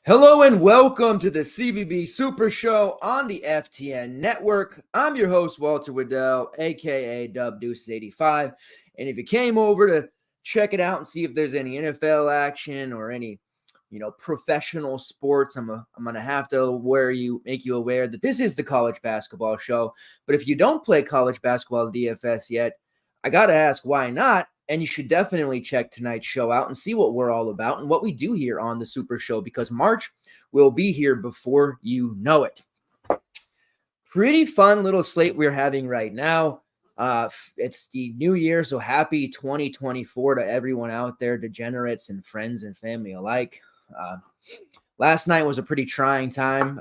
Hello and welcome to the CBB Supershow on the FTN Network. I'm your host, Walter Waddell, aka Deuces85. And if you came over to check it out and see if there's any NFL action or any, professional sports, I'm gonna have to make you aware that this is the college basketball show. But if you don't play college basketball DFS yet, I gotta ask why not. And you should definitely check tonight's show out and see what we're all about and what we do here on the Super Show, because March will be here before you know it. Pretty fun little slate we're having right now. It's the new year, so happy 2024 to everyone out there, degenerates and friends and family alike. Last night was a pretty trying time.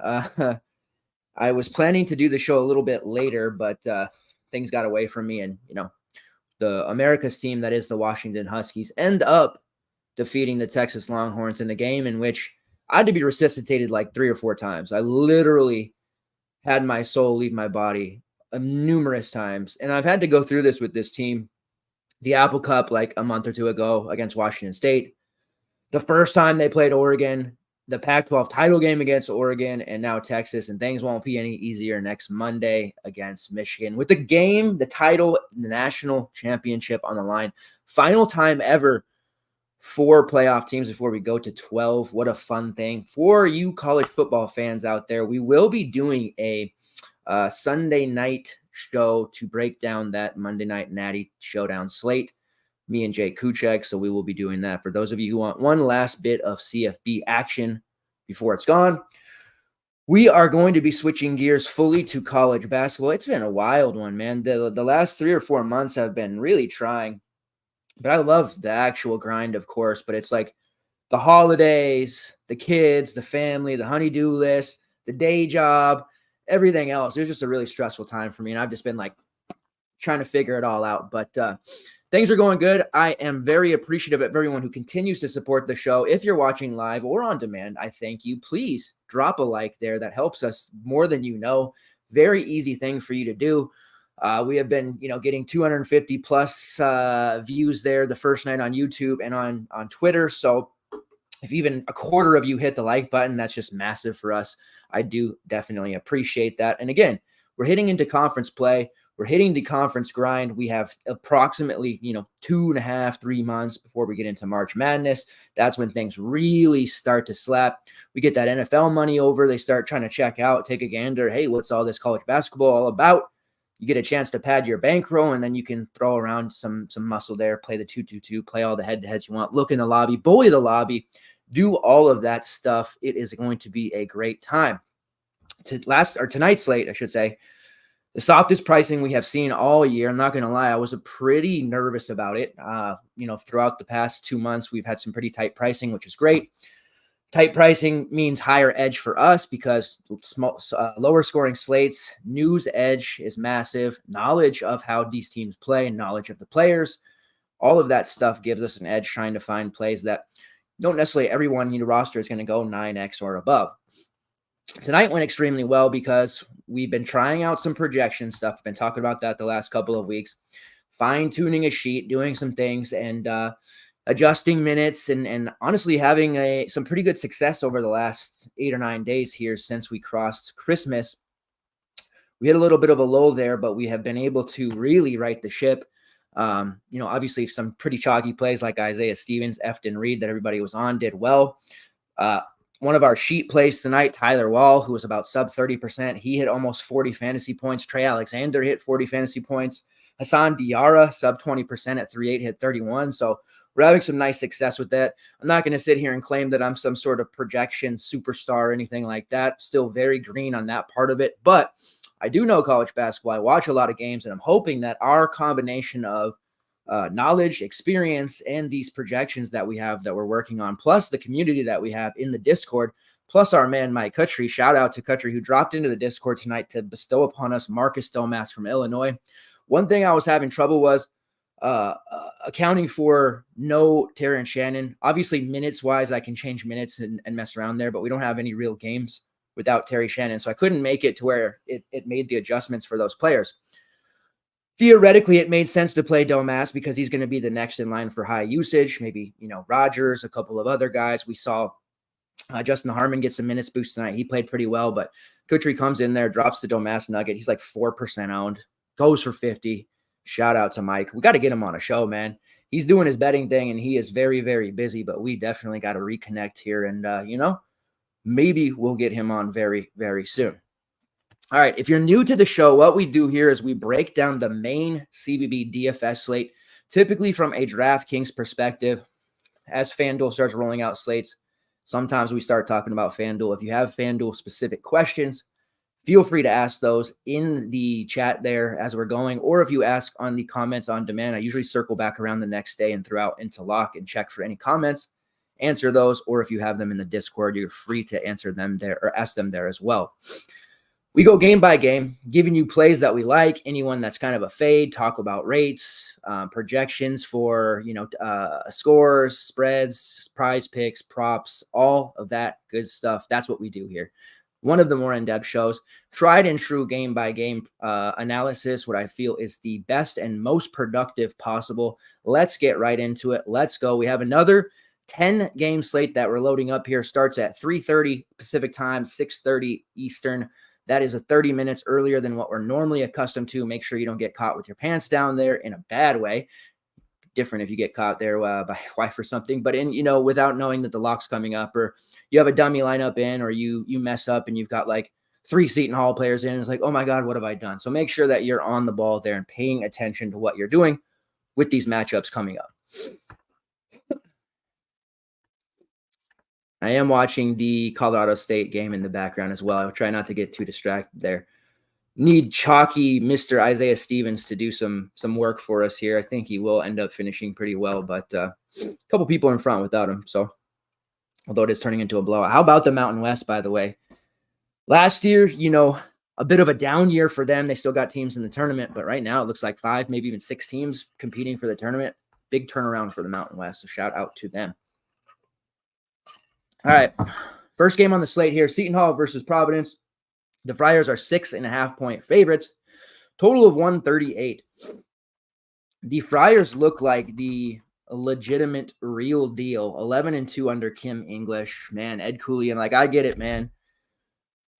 I was planning to do the show a little bit later, but things got away from me, and the America's team, that is the Washington Huskies, end up defeating the Texas Longhorns in a game in which I had to be resuscitated like 3 or 4 times. I literally had my soul leave my body numerous times. And I've had to go through this with this team. The Apple Cup like a month or two ago against Washington State. The first time they played Oregon, the Pac-12 title game against Oregon, and now Texas, and things won't be any easier next Monday against Michigan. With the game, the title, the national championship on the line. Final time ever for playoff teams before we go to 12. What a fun thing. For you college football fans out there, we will be doing a Sunday night show to break down that Monday Night Natty Showdown slate. Me and Jay Kuchek, so we will be doing that. For those of you who want one last bit of CFB action before it's gone, we are going to be switching gears fully to college basketball. It's been a wild one, man. The last 3 or 4 months have been really trying, but I love the actual grind, of course, but it's like the holidays, the kids, the family, the honey-do list, the day job, everything else. It was just a really stressful time for me, and I've just been like trying to figure it all out, but things are going good. I am very appreciative of everyone who continues to support the show. If you're watching live or on demand, I thank you. Please drop a like there. That helps us more than you know. Very easy thing for you to do. We have been, getting 250 plus views there the first night on YouTube and on Twitter. So if even a quarter of you hit the like button, that's just massive for us. I do definitely appreciate that. And again, we're hitting into conference play. We're hitting the conference grind. We have approximately, 2.5, 3 months before we get into March Madness. That's when things really start to slap. We get that NFL money over. They start trying to check out, take a gander. Hey, what's all this college basketball all about? You get a chance to pad your bankroll, and then you can throw around some muscle there, play the 2-2-2, play all the head-to-heads you want, look in the lobby, bully the lobby, do all of that stuff. It is going to be a great time. Tonight's slate, I should say, the softest pricing we have seen all year. I'm not going to lie, I was pretty nervous about it. Throughout the past 2 months, we've had some pretty tight pricing, which is great. Tight pricing means higher edge for us because lower scoring slates, news edge is massive. Knowledge of how these teams play, knowledge of the players, all of that stuff gives us an edge trying to find plays that don't necessarily everyone in your roster is going to go 9x or above. Tonight went extremely well because we've been trying out some projection stuff. I've been talking about that the last couple of weeks, fine-tuning a sheet, doing some things, and adjusting minutes, and honestly having some pretty good success over the last 8 or 9 days here since we crossed Christmas. We had a little bit of a lull there, but we have been able to really right the ship. Obviously some pretty chalky plays like Isaiah Stevens, Efton Reed that everybody was on did well. One of our sheet plays tonight, Tyler Wall, who was about sub 30%. He hit almost 40 fantasy points. Trey Alexander hit 40 fantasy points. Hassan Diarra, sub 20% at 3.8, hit 31. So we're having some nice success with that. I'm not going to sit here and claim that I'm some sort of projection superstar or anything like that. Still very green on that part of it. But I do know college basketball. I watch a lot of games, and I'm hoping that our combination of knowledge, experience, and these projections that we have that we're working on, plus the community that we have in the Discord, plus our man Mike Kutry. Shout out to Kutry, who dropped into the Discord tonight to bestow upon us Marcus Domas from Illinois. One thing I was having trouble was accounting for no Terrence Shannon. Obviously, minutes-wise, I can change minutes and mess around there, but we don't have any real games without Terry Shannon, so I couldn't make it to where it made the adjustments for those players. Theoretically, it made sense to play Domas because he's going to be the next in line for high usage. Maybe, Rogers, a couple of other guys. We saw Justin Harmon get some minutes boost tonight. He played pretty well, but Kutry comes in there, drops the Domas nugget. He's like 4% owned, goes for 50. Shout out to Mike. We got to get him on a show, man. He's doing his betting thing, and he is very, very busy, but we definitely got to reconnect here. And, maybe we'll get him on very, very soon. All right, if you're new to the show, what we do here is we break down the main CBB DFS slate, typically from a DraftKings perspective. As FanDuel starts rolling out slates, sometimes we start talking about FanDuel. If you have FanDuel-specific questions, feel free to ask those in the chat there as we're going, or if you ask on the comments on demand, I usually circle back around the next day and throw out into lock and check for any comments, answer those, or if you have them in the Discord, you're free to answer them there or ask them there as well. We go game by game, giving you plays that we like, anyone that's kind of a fade, talk about rates, projections for, scores, spreads, prize picks, props, all of that good stuff. That's what we do here. One of the more in-depth shows, tried and true game by game analysis, what I feel is the best and most productive possible. Let's get right into it. Let's go. We have another 10-game slate that we're loading up here. Starts at 3:30 Pacific time, 6:30 Eastern. That is 30 minutes earlier than what we're normally accustomed to. Make sure you don't get caught with your pants down there in a bad way. Different if you get caught there by a wife or something, but without knowing that the lock's coming up, or you have a dummy lineup in, or you mess up and you've got like 3 Seton Hall players in. It's like, oh my God, what have I done? So make sure that you're on the ball there and paying attention to what you're doing with these matchups coming up. I am watching the Colorado State game in the background as well. I'll try not to get too distracted there. Need chalky Mr. Isaiah Stevens to do some work for us here. I think he will end up finishing pretty well, but a couple people in front without him. So, although it is turning into a blowout. How about the Mountain West, by the way? Last year, a bit of a down year for them. They still got teams in the tournament, but right now it looks like 5, maybe even 6 teams competing for the tournament. Big turnaround for the Mountain West, so shout out to them. All right, first game on the slate here, Seton Hall versus Providence. The Friars are 6.5-point favorites, total of 138. The Friars look like the legitimate real deal, 11-2 under Kim English. Man, Ed Cooley, and I get it, man.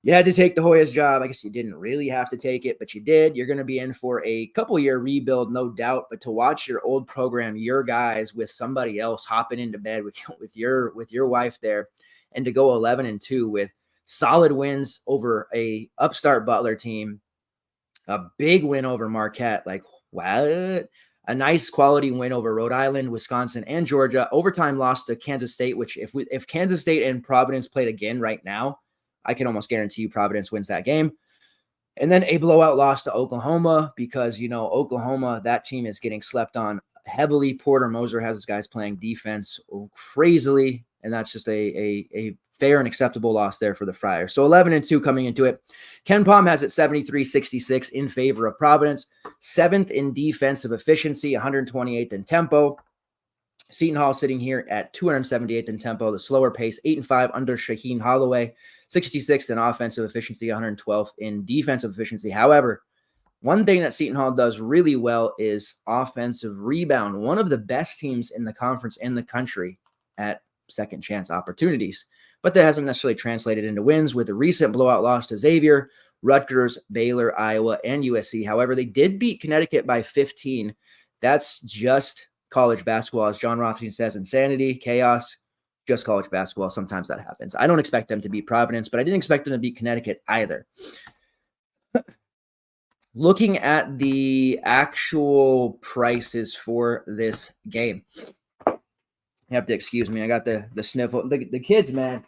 You had to take the Hoyas job. I guess you didn't really have to take it, but you did. You're going to be in for a couple-year rebuild, no doubt. But to watch your old program, your guys with somebody else hopping into bed with your wife there, and to go 11-2 with solid wins over a upstart Butler team, a big win over Marquette, what? A nice quality win over Rhode Island, Wisconsin, and Georgia. Overtime loss to Kansas State, which if Kansas State and Providence played again right now, I can almost guarantee you Providence wins that game. And then a blowout loss to Oklahoma because, Oklahoma, that team is getting slept on heavily. Porter Moser has his guys playing defense crazily, and that's just a fair and acceptable loss there for the Friars. So 11-2 coming into it. Ken Pom has it 73-66 in favor of Providence. 7th in defensive efficiency, 128th in tempo. Seton Hall sitting here at 278th in tempo, the slower pace, 8-5 under Shaheen Holloway, 66th in offensive efficiency, 112th in defensive efficiency. However, one thing that Seton Hall does really well is offensive rebound. One of the best teams in the conference in the country at second chance opportunities, but that hasn't necessarily translated into wins with a recent blowout loss to Xavier, Rutgers, Baylor, Iowa, and USC. However, they did beat Connecticut by 15. That's just college basketball, as John Rothstein says, insanity, chaos, just college basketball. Sometimes that happens. I don't expect them to beat Providence, but I didn't expect them to beat Connecticut either. Looking at the actual prices for this game, you have to excuse me. I got the sniffle. The kids, man,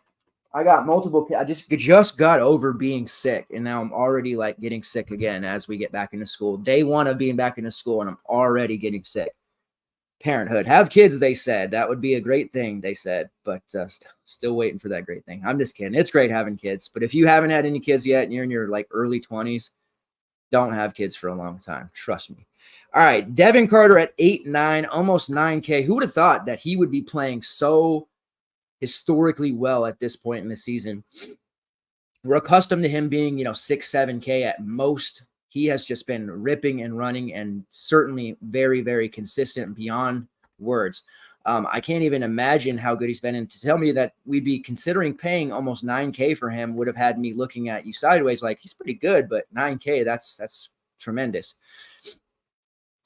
I got multiple. I just got over being sick, and now I'm already like getting sick again as we get back into school. Day one of being back into school, and I'm already getting sick. Parenthood, have kids. They said that would be a great thing. They said, but still waiting for that great thing. I'm just kidding. It's great having kids, but if you haven't had any kids yet, and you're in your like early 20s, don't have kids for a long time. Trust me. All right, Devin Carter at 8-9, almost 9K. Who would have thought that he would be playing so historically well at this point in the season? We're accustomed to him being, 6-7K at most. He has just been ripping and running and certainly very, very consistent beyond words. I can't even imagine how good he's been. And to tell me that we'd be considering paying almost 9K for him would have had me looking at you sideways like he's pretty good, but 9K, that's tremendous.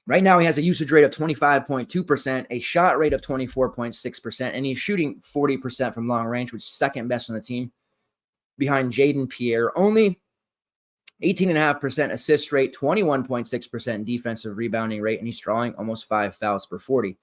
Right now, he has a usage rate of 25.2%, a shot rate of 24.6%, and he's shooting 40% from long range, which is second best on the team behind Jaden Pierre. Only 18.5% assist rate, 21.6% defensive rebounding rate, and he's drawing almost 5 fouls per 40.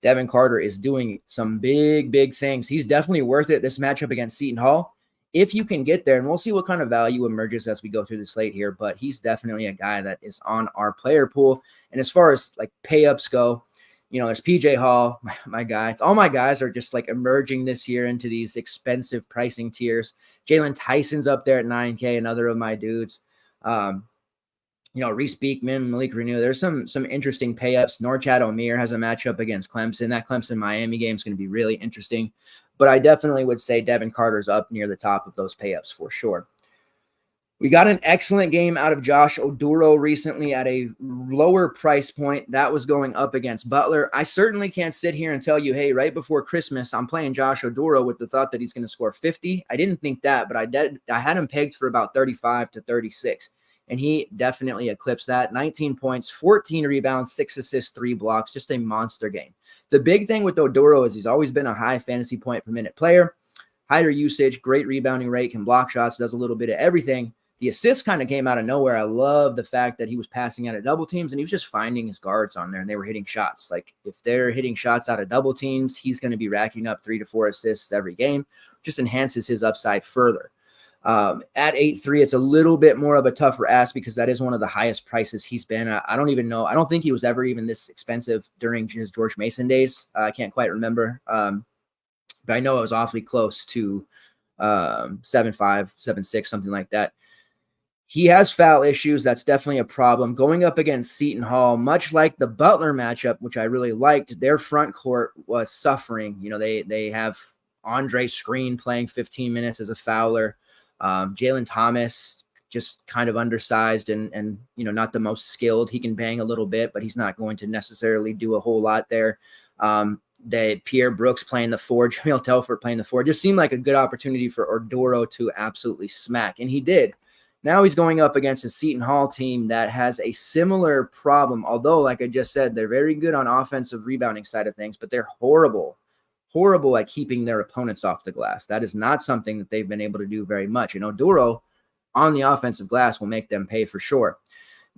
Devin Carter is doing some big, big things. He's definitely worth it this matchup against Seton Hall. If you can get there, and we'll see what kind of value emerges as we go through the slate here, but he's definitely a guy that is on our player pool. And as far as like pay-ups go, there's PJ Hall, my guy. All my guys are just like emerging this year into these expensive pricing tiers. Jalen Tyson's up there at 9K, another of my dudes. Reese Beekman, Malik Renew. There's some interesting pay-ups. Norchad Omier has a matchup against Clemson. That Clemson-Miami game is going to be really interesting. But I definitely would say Devin Carter's up near the top of those pay-ups for sure. We got an excellent game out of Josh Oduro recently at a lower price point. That was going up against Butler. I certainly can't sit here and tell you, hey, right before Christmas, I'm playing Josh Oduro with the thought that he's going to score 50. I didn't think that, but I had him pegged for about 35 to 36. And he definitely eclipsed that. 19 points, 14 rebounds, 6 assists, 3 blocks, just a monster game. The big thing with Oduro is he's always been a high fantasy point per minute player, higher usage, great rebounding rate, can block shots, does a little bit of everything. The assist kind of came out of nowhere. I love the fact that he was passing out of double teams and he was just finding his guards on there and they were hitting shots. Like if they're hitting shots out of double teams, he's going to be racking up 3 to 4 assists every game. Just enhances his upside further. At 8.3, it's a little bit more of a tougher ask because that is one of the highest prices he's been. I don't even know. I don't think he was ever even this expensive during his George Mason days. I can't quite remember. But I know it was awfully close to 7.5, 7.6, something like that. He has foul issues. That's definitely a problem. Going up against Seton Hall, much like the Butler matchup, which I really liked, their front court was suffering. They have Andre Screen playing 15 minutes as a fouler. Jalen Thomas, just kind of undersized and not the most skilled. He can bang a little bit, but he's not going to necessarily do a whole lot there. Pierre Brooks playing the 4, Jamil Telford playing the 4. Just seemed like a good opportunity for Oduro to absolutely smack, and he did. Now he's going up against a Seton Hall team that has a similar problem, although, like I just said, they're very good on offensive rebounding side of things, but they're horrible at keeping their opponents off the glass. That is not something that they've been able to do very much. And Oduro on the offensive glass will make them pay for sure.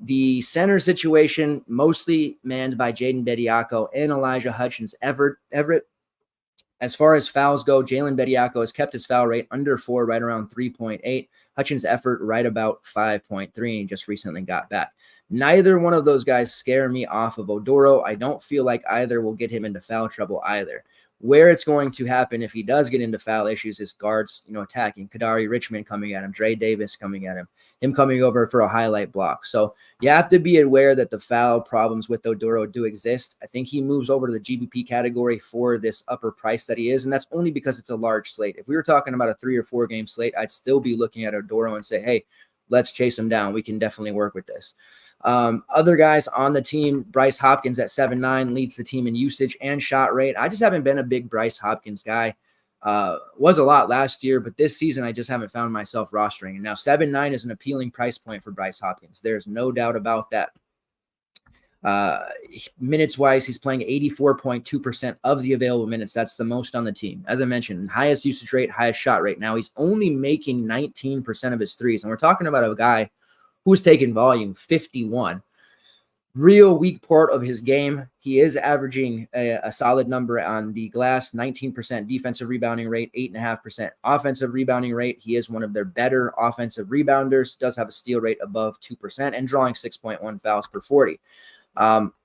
The center situation, mostly manned by Jaden Bediako and Elijah Hutchins Everett. As far as fouls go, Jalen Bediako has kept his foul rate under 4, right around 3.8. Hutchins' effort right about 5.3, and he just recently got back. Neither one of those guys scare me off of Oduro. I don't feel like either will get him into foul trouble either. Where it's going to happen if he does get into foul issues is guards, attacking. Kadari Richmond coming at him, Dre Davis coming at him coming over for a highlight block. So you have to be aware that the foul problems with Oduro do exist. I think he moves over to the GBP category for this upper price that he is, and that's only because it's a large slate. If we were talking about a 3 or 4 game slate, I'd still be looking at Oduro and say, hey, let's chase him down. We can definitely work with this. Other guys on the team, Bryce Hopkins at 7.9 leads the team in usage and shot rate. I just haven't been a big Bryce Hopkins guy. Was a lot last year, but this season I just haven't found myself rostering. And now 7.9 is an appealing price point for Bryce Hopkins. There's no doubt about that. Minutes wise, he's playing 84.2% of the available minutes. That's the most on the team. As I mentioned, highest usage rate, highest shot rate. Now he's only making 19% of his threes. And we're talking about a guy who's taken volume 51. real weak part of his game. He is averaging a solid number on the glass, 19% defensive rebounding rate, 8.5% offensive rebounding rate. He is one of their better offensive rebounders, does have a steal rate above 2% and drawing 6.1 fouls per 40.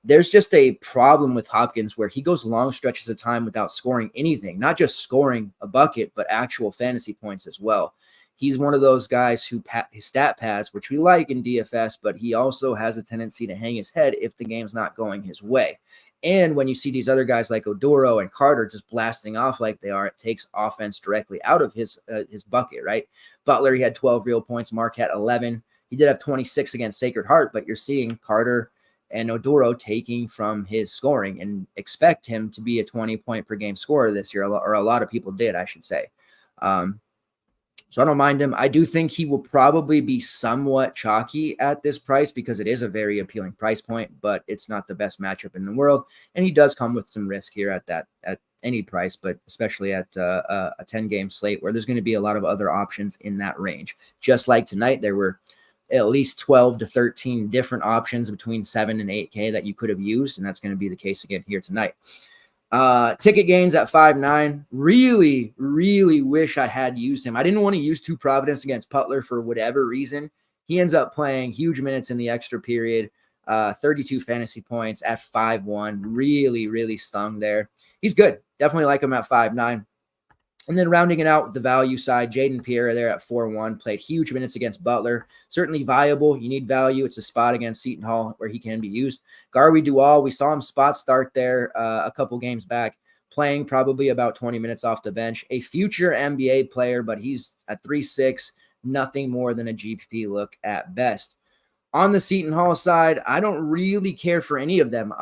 There's just a problem with Hopkins where he goes long stretches of time without scoring anything, not just scoring a bucket, but actual fantasy points as well. He's one of those guys who his stat pads, which we like in DFS, but he also has a tendency to hang his head if the game's not going his way. And when you see these other guys like Oduro and Carter just blasting off like they are, it takes offense directly out of his bucket, right? Butler, he had 12 real points. Marquette, 11. He did have 26 against Sacred Heart, but you're seeing Carter and Oduro taking from his scoring, and expect him to be a 20-point per game scorer this year, or a lot of people did, I should say. So I don't mind him. I do think he will probably be somewhat chalky at this price because it is a very appealing price point, but it's not the best matchup in the world. And he does come with some risk here at any price, but especially at a 10-game slate where there's going to be a lot of other options in that range. Just like tonight, there were at least 12 to 13 different options between 7 and 8K that you could have used, and that's going to be the case again here tonight. Ticket gains at 5.9. Really, really wish I had used him. I didn't want to use two Providence against Butler for whatever reason. He ends up playing huge minutes in the extra period, 32 fantasy points at 5.1. Really, really stung there. He's good. Definitely like him at 5.9. And then rounding it out with the value side, Jaden Pierre there at 4.1, played huge minutes against Butler. Certainly viable. You need value. It's a spot against Seton Hall where he can be used. Garwi Dual, we saw him spot start there a couple games back, playing probably about 20 minutes off the bench. A future NBA player, but he's at 3.6, nothing more than a GPP look at best. On the Seton Hall side, I don't really care for any of them.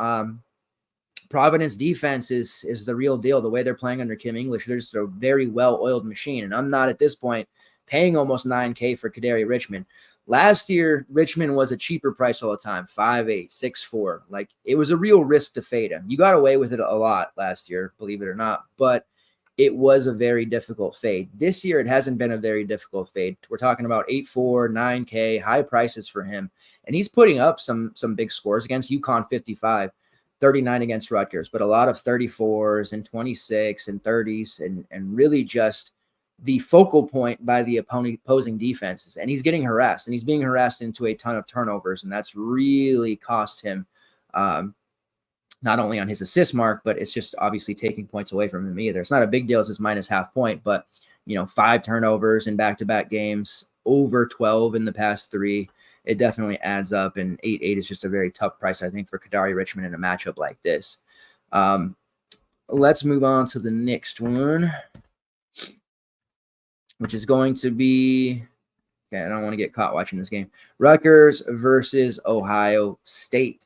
Providence defense is the real deal. The way they're playing under Kim English, they're just a very well-oiled machine. And I'm not at this point paying almost 9K for Kadari Richmond. Last year, Richmond was a cheaper price all the time, 5'8", 6'4". Like, it was a real risk to fade him. You got away with it a lot last year, believe it or not, but it was a very difficult fade. This year, it hasn't been a very difficult fade. We're talking about 8.4, 9K, high prices for him. And he's putting up some big scores against UConn 55. 39 against Rutgers, but a lot of 34s and 26 and 30s and really just the focal point by the opposing defenses. And he's getting harassed, and he's being harassed into a ton of turnovers, and that's really cost him not only on his assist mark, but it's just obviously taking points away from him either. It's not a big deal as his minus half point, but 5 turnovers in back-to-back games, over 12 in the past 3. It definitely adds up, and 8.8 is just a very tough price, I think, for Kadari Richmond in a matchup like this. Let's move on to the next one, which is going to be, okay, I don't want to get caught watching this game, Rutgers versus Ohio State.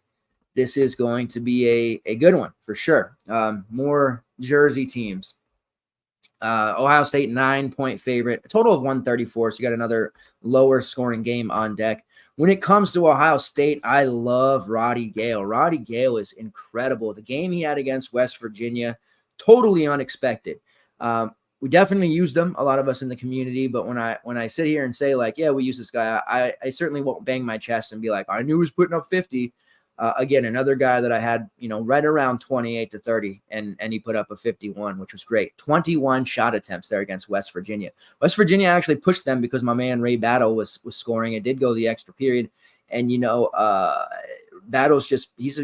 This is going to be a good one for sure. More Jersey teams. Ohio State 9-point favorite, a total of 134. So you got another lower scoring game on deck. When it comes to Ohio State, I love Roddy Gale. Roddy Gale is incredible. The game he had against West Virginia, totally unexpected. We definitely used him, a lot of us in the community, but when I sit here and say, like, yeah, we use this guy, I certainly won't bang my chest and be like, I knew he was putting up 50. Again, another guy that I had, right around 28 to 30, and he put up a 51, which was great. 21 shot attempts there against West Virginia. West Virginia actually pushed them because my man Ray Battle was scoring. It did go the extra period, and Battle's just he's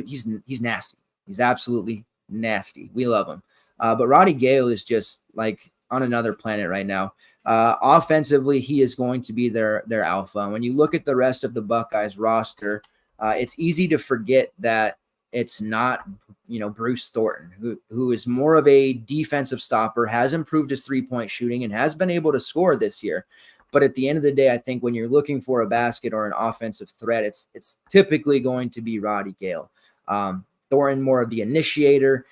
nasty. He's absolutely nasty. We love him. But Roddy Gale is just like on another planet right now. Offensively, he is going to be their alpha. When you look at the rest of the Buckeyes roster, it's easy to forget that it's not, Bruce Thornton, who is more of a defensive stopper, has improved his three-point shooting, and has been able to score this year. But at the end of the day, I think when you're looking for a basket or an offensive threat, it's typically going to be Roddy Gale. Thornton, more of the initiator.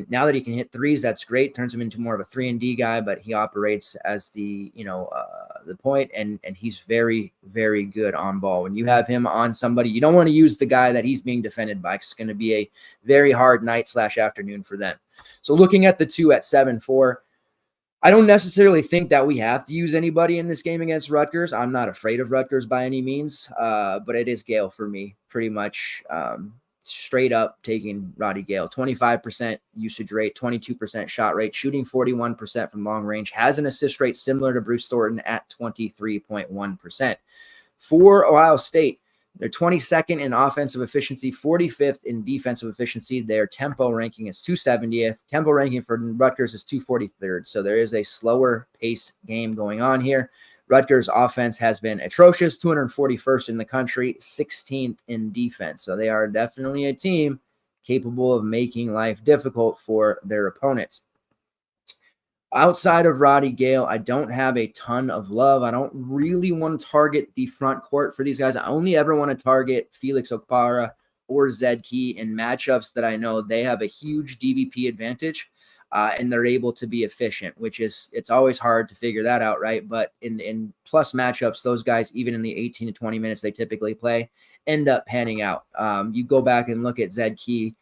Now that he can hit threes, that's great. Turns him into more of a 3-and-D guy, but he operates as the point, and he's very, very good on ball. When you have him on somebody, you don't want to use the guy that he's being defended by, because it's going to be a very hard night/afternoon for them. So looking at the two at 7-4, I don't necessarily think that we have to use anybody in this game against Rutgers. I'm not afraid of Rutgers by any means, but it is Gale for me, pretty much. straight up taking Roddy Gale. 25% usage rate, 22% shot rate, shooting 41% from long range, has an assist rate similar to Bruce Thornton at 23.1%. For Ohio State, they're 22nd in offensive efficiency, 45th in defensive efficiency. Their tempo ranking is 270th. Tempo ranking for Rutgers is 243rd. So there is a slower pace game going on here. Rutgers offense has been atrocious, 241st in the country, 16th in defense. So they are definitely a team capable of making life difficult for their opponents. Outside of Roddy Gale, I don't have a ton of love. I don't really want to target the front court for these guys. I only ever want to target Felix Okpara or Zed Key in matchups that I know they have a huge DVP advantage and they're able to be efficient, which is, it's always hard to figure that out, right? But in plus matchups, those guys, even in the 18 to 20 minutes they typically play, end up panning out. You go back and look at Zed Key.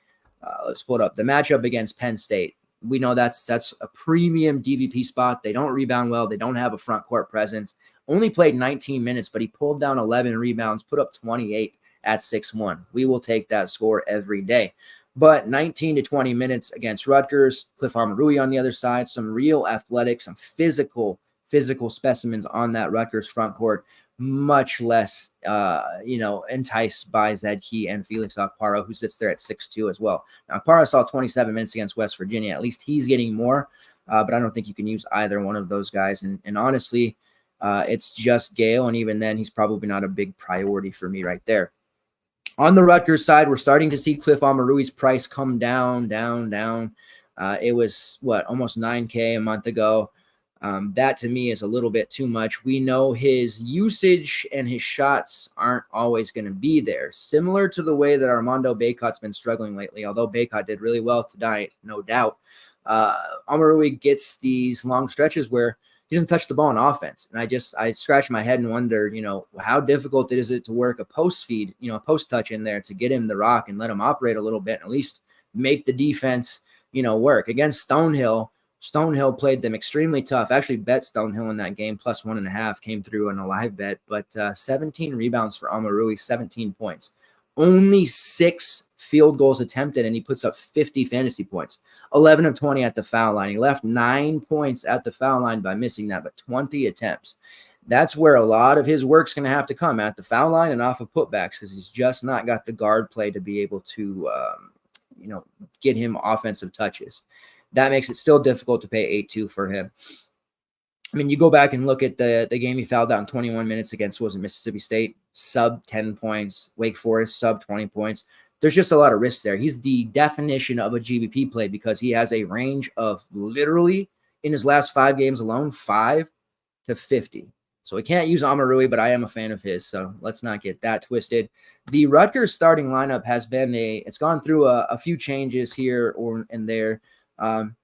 Let's pull it up. The matchup against Penn State. We know that's a premium DVP spot. They don't rebound well. They don't have a front court presence. Only played 19 minutes, but he pulled down 11 rebounds, put up 28 at 6-1. We will take that score every day. But 19 to 20 minutes against Rutgers, Cliff Omoruyi on the other side, some real athletic, some physical specimens on that Rutgers front court. Much less, enticed by Zed Key and Felix Okpara, who sits there at 6'2" as well. Now, Okpara saw 27 minutes against West Virginia. At least he's getting more, but I don't think you can use either one of those guys. And honestly, it's just Gale, and even then, he's probably not a big priority for me right there. On the Rutgers side, we're starting to see Cliff Omoruyi's price come down. It was, almost $9K a month ago. That to me is a little bit too much. We know his usage and his shots aren't always going to be there. Similar to the way that Armando Bacot's been struggling lately, although Bacot did really well tonight, no doubt. Omoruyi gets these long stretches where he doesn't touch the ball on offense. And I scratch my head and wonder, how difficult is it to work a post feed, a post touch in there to get him the rock and let him operate a little bit, and at least make the defense, work. Against Stonehill played them extremely tough. Actually bet Stonehill in that game, plus 1.5 came through in a live bet, but 17 rebounds for Omoruyi, 17 points. Only 6 field goals attempted, and he puts up 50 fantasy points. 11 of 20 at the foul line. He left 9 points at the foul line by missing that, but 20 attempts. That's where a lot of his work's going to have to come, at the foul line and off of putbacks, because he's just not got the guard play to be able to, get him offensive touches. That makes it still difficult to pay 8.2 for him. I mean, you go back and look at the game he fouled out in 21 minutes against, Mississippi State, sub 10 points, Wake Forest, sub 20 points. There's just a lot of risk there. He's the definition of a GBP play because he has a range of literally, in his last 5 games alone, 5 to 50. So we can't use Omoruyi, but I am a fan of his, so let's not get that twisted. The Rutgers starting lineup has been it's gone through a few changes here and there. In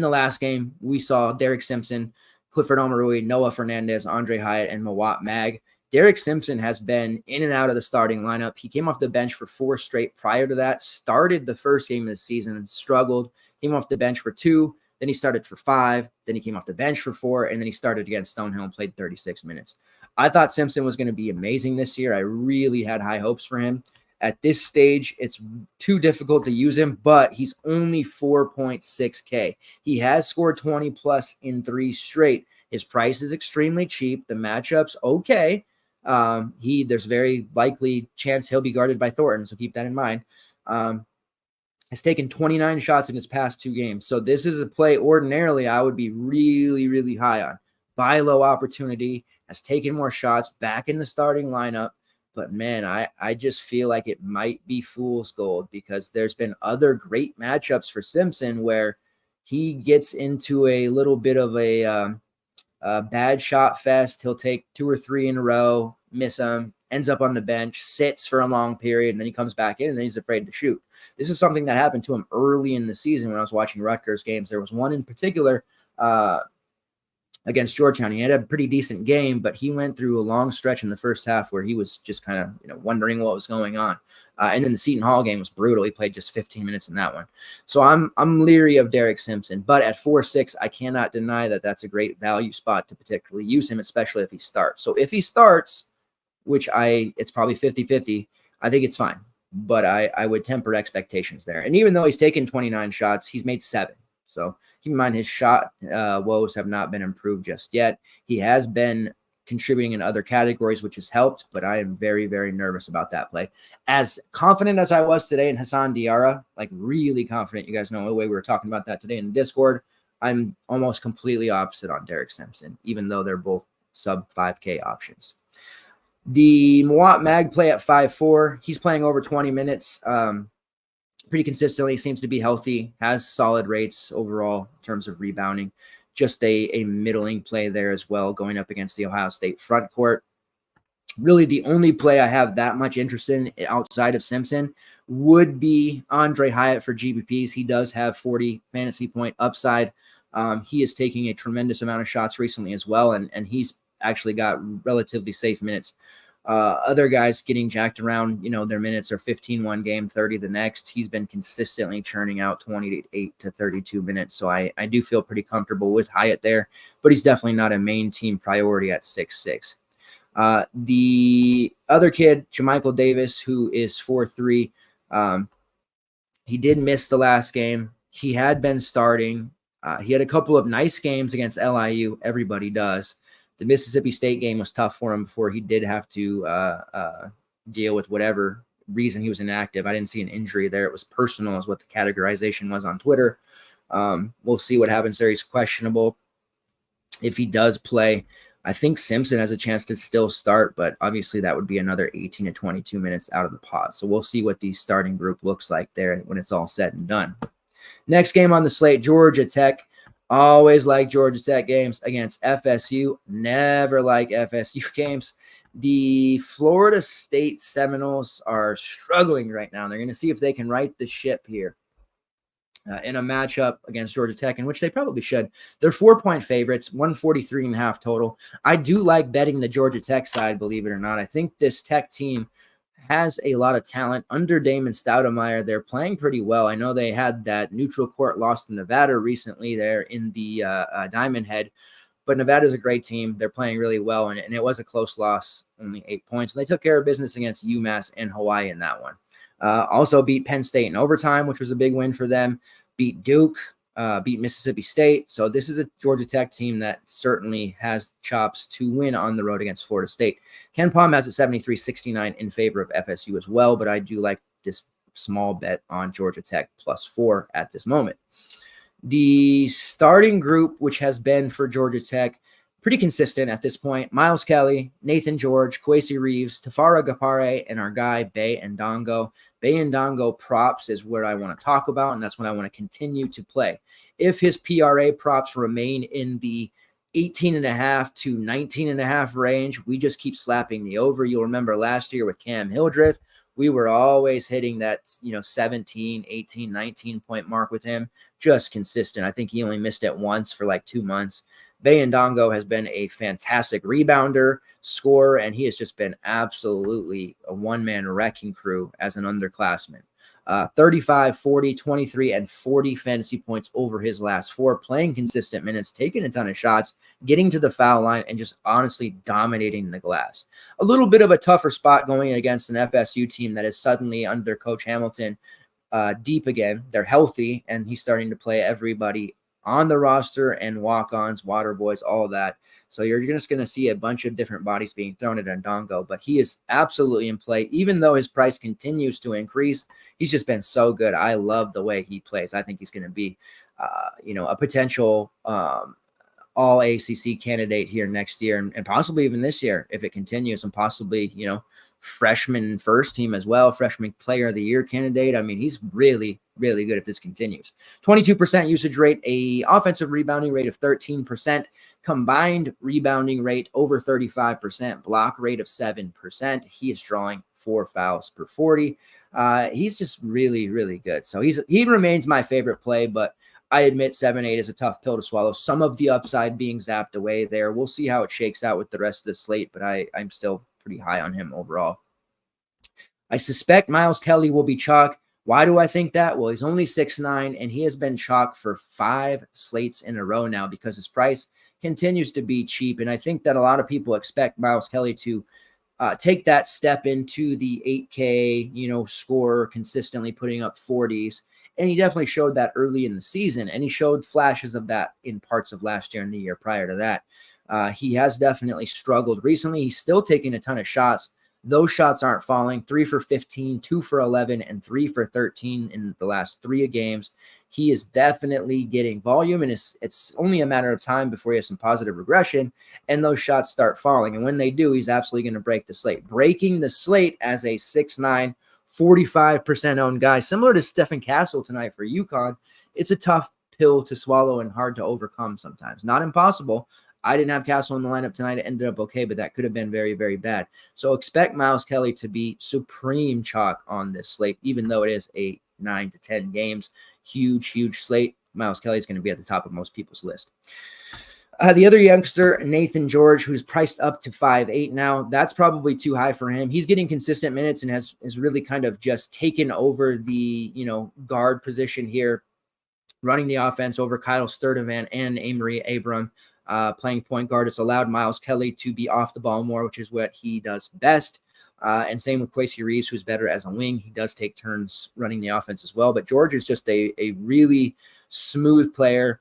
the last game, we saw Derek Simpson, Clifford Omoruyi, Noah Fernandez, Andre Hyatt, and Mawat Mag. Derek Simpson has been in and out of the starting lineup. He came off the bench for 4 straight prior to that, started the first game of the season and struggled, came off the bench for 2, then he started for 5, then he came off the bench for 4, and then he started against Stonehill and played 36 minutes. I thought Simpson was going to be amazing this year. I really had high hopes for him. At this stage, it's too difficult to use him, but he's only 4.6K. He has scored 20 plus in 3 straight. His price is extremely cheap. The matchup's okay. There's very likely chance he'll be guarded by Thornton, so keep that in mind. Has taken 29 shots in his past 2 games. So this is a play ordinarily I would be really, really high on. Buy low opportunity, has taken more shots, back in the starting lineup. But, man, I just feel like it might be fool's gold because there's been other great matchups for Simpson where he gets into a little bit of a bad shot fest. He'll take 2 or 3 in a row, miss them, ends up on the bench, sits for a long period, and then he comes back in, and then he's afraid to shoot. This is something that happened to him early in the season when I was watching Rutgers games. There was one in particular against Georgetown. He had a pretty decent game, but he went through a long stretch in the first half where he was just kind of wondering what was going on. And then the Seton Hall game was brutal. He played just 15 minutes in that one. So I'm leery of Derek Simpson, but at 4.6, I cannot deny that that's a great value spot to particularly use him, especially if he starts. So if he starts, which it's probably 50-50, I think it's fine. but I would temper expectations there. And even though he's taken 29 shots, he's made 7. So keep in mind his shot woes have not been improved just yet. He has been contributing in other categories, which has helped, but I am very, very nervous about that play. As confident as I was today in Hassan Diarra, like really confident, you guys know the way we were talking about that today in the Discord, I'm almost completely opposite on Derek Simpson, even though they're both sub 5K options. The Mawat Mag play at 5-4, he's playing over 20 minutes pretty consistently, seems to be healthy, has solid rates overall in terms of rebounding. Just a middling play there as well, going up against the Ohio State front court. Really, the only play I have that much interest in outside of Simpson would be Andre Hyatt for GPPs. He does have 40 fantasy point upside. He is taking a tremendous amount of shots recently as well, and he's actually got relatively safe minutes. Other guys getting jacked around, their minutes are 15 one game, 30 the next. He's been consistently churning out 28 to 32 minutes. So I do feel pretty comfortable with Hyatt there, but he's definitely not a main team priority at 6'6". The other kid, Jamichael Davis, who is 4'3", he did miss the last game. He had been starting. He had a couple of nice games against LIU. Everybody does. The Mississippi State game was tough for him before he did have to deal with whatever reason he was inactive. I didn't see an injury there. It was personal is what the categorization was on Twitter. We'll see what happens there. He's questionable. If he does play, I think Simpson has a chance to still start, but obviously that would be another 18 to 22 minutes out of the pot. So we'll see what the starting group looks like there when it's all said and done. Next game on the slate, Georgia Tech. Always like Georgia Tech games against FSU. Never like FSU games. The Florida State Seminoles are struggling right now. They're going to see if they can right the ship here in a matchup against Georgia Tech, in which they probably should. They're 4-point favorites, 143.5 total. I do like betting the Georgia Tech side, believe it or not. I think this Tech team has a lot of talent under Damon Stoudemire. They're playing pretty well. I know they had that neutral court loss to Nevada recently there in the Diamond Head, but Nevada's a great team. They're playing really well, and it was a close loss, only 8 points. They took care of business against UMass and Hawaii in that one. Also beat Penn State in overtime, which was a big win for them. Beat Duke, beat Mississippi State. So this is a Georgia Tech team that certainly has chops to win on the road against Florida State. Ken Palm has a 73-69 in favor of FSU as well, but I do like this small bet on Georgia Tech +4 at this moment. The starting group, which has been for Georgia Tech, pretty consistent at this point. Miles Kelly, Nathan George, Kwesi Reeves, Tafara Gapare, and our guy, Bay Ndongo. Bay Ndongo props is what I want to talk about, and that's what I want to continue to play. If his PRA props remain in the 18.5 to 19.5 range, we just keep slapping the over. You'll remember last year with Cam Hildreth, we were always hitting that 17, 18, 19 point mark with him. Just consistent. I think he only missed it once for like 2 months. Bay Ndongo has been a fantastic rebounder, scorer, and he has just been absolutely a one-man wrecking crew as an underclassman. 35, 40, 23, and 40 fantasy points over his last 4, playing consistent minutes, taking a ton of shots, getting to the foul line, and just honestly dominating the glass. A little bit of a tougher spot going against an FSU team that is suddenly under Coach Hamilton deep again. They're healthy, and he's starting to play everybody on the roster and walk-ons, water boys, all of that. So you're just going to see a bunch of different bodies being thrown at Ndongo, but he is absolutely in play. Even though his price continues to increase, he's just been so good. I love the way he plays. I think he's going to be, a potential all ACC candidate here next year and possibly even this year if it continues, and possibly, freshman first team as well, freshman player of the year candidate. I mean, he's really, really good if this continues. 22% usage rate, a offensive rebounding rate of 13%, combined rebounding rate over 35%, block rate of 7%. He is drawing 4 fouls per 40. He's just really, really good. So he remains my favorite play, but I admit 7-8 is a tough pill to swallow. Some of the upside being zapped away there. We'll see how it shakes out with the rest of the slate, but I'm still pretty high on him overall. I suspect Miles Kelly will be chalk. Why do I think that? Well, he's only 6'9", and he has been chalk for 5 slates in a row now because his price continues to be cheap. And I think that a lot of people expect Miles Kelly to take that step into the 8K, score, consistently putting up 40s. And he definitely showed that early in the season, and he showed flashes of that in parts of last year and the year prior to that. He has definitely struggled recently. He's still taking a ton of shots. Those shots aren't falling. 3 for 15, 2 for 11, and 3 for 13 in the last 3 games. He is definitely getting volume, and it's only a matter of time before he has some positive regression, and those shots start falling. And when they do, he's absolutely going to break the slate. Breaking the slate as a 6'9", 45% owned guy, similar to Stephen Castle tonight for UConn. It's a tough pill to swallow and hard to overcome sometimes. Not impossible. I didn't have Castle in the lineup tonight. It ended up okay, but that could have been very, very bad. So expect Miles Kelly to be supreme chalk on this slate, even though it is a 9 to 10 games. Huge, huge slate. Miles Kelly is going to be at the top of most people's list. The other youngster, Nathan George, who's priced up to 5'8" now, that's probably too high for him. He's getting consistent minutes and has really kind of just taken over the guard position here, running the offense over Kyle Sturtevant and Amory Abram. Playing point guard. It's allowed Miles Kelly to be off the ball more, which is what he does best. And same with Quasi Reeves, who's better as a wing. He does take turns running the offense as well. But George is just a really smooth player,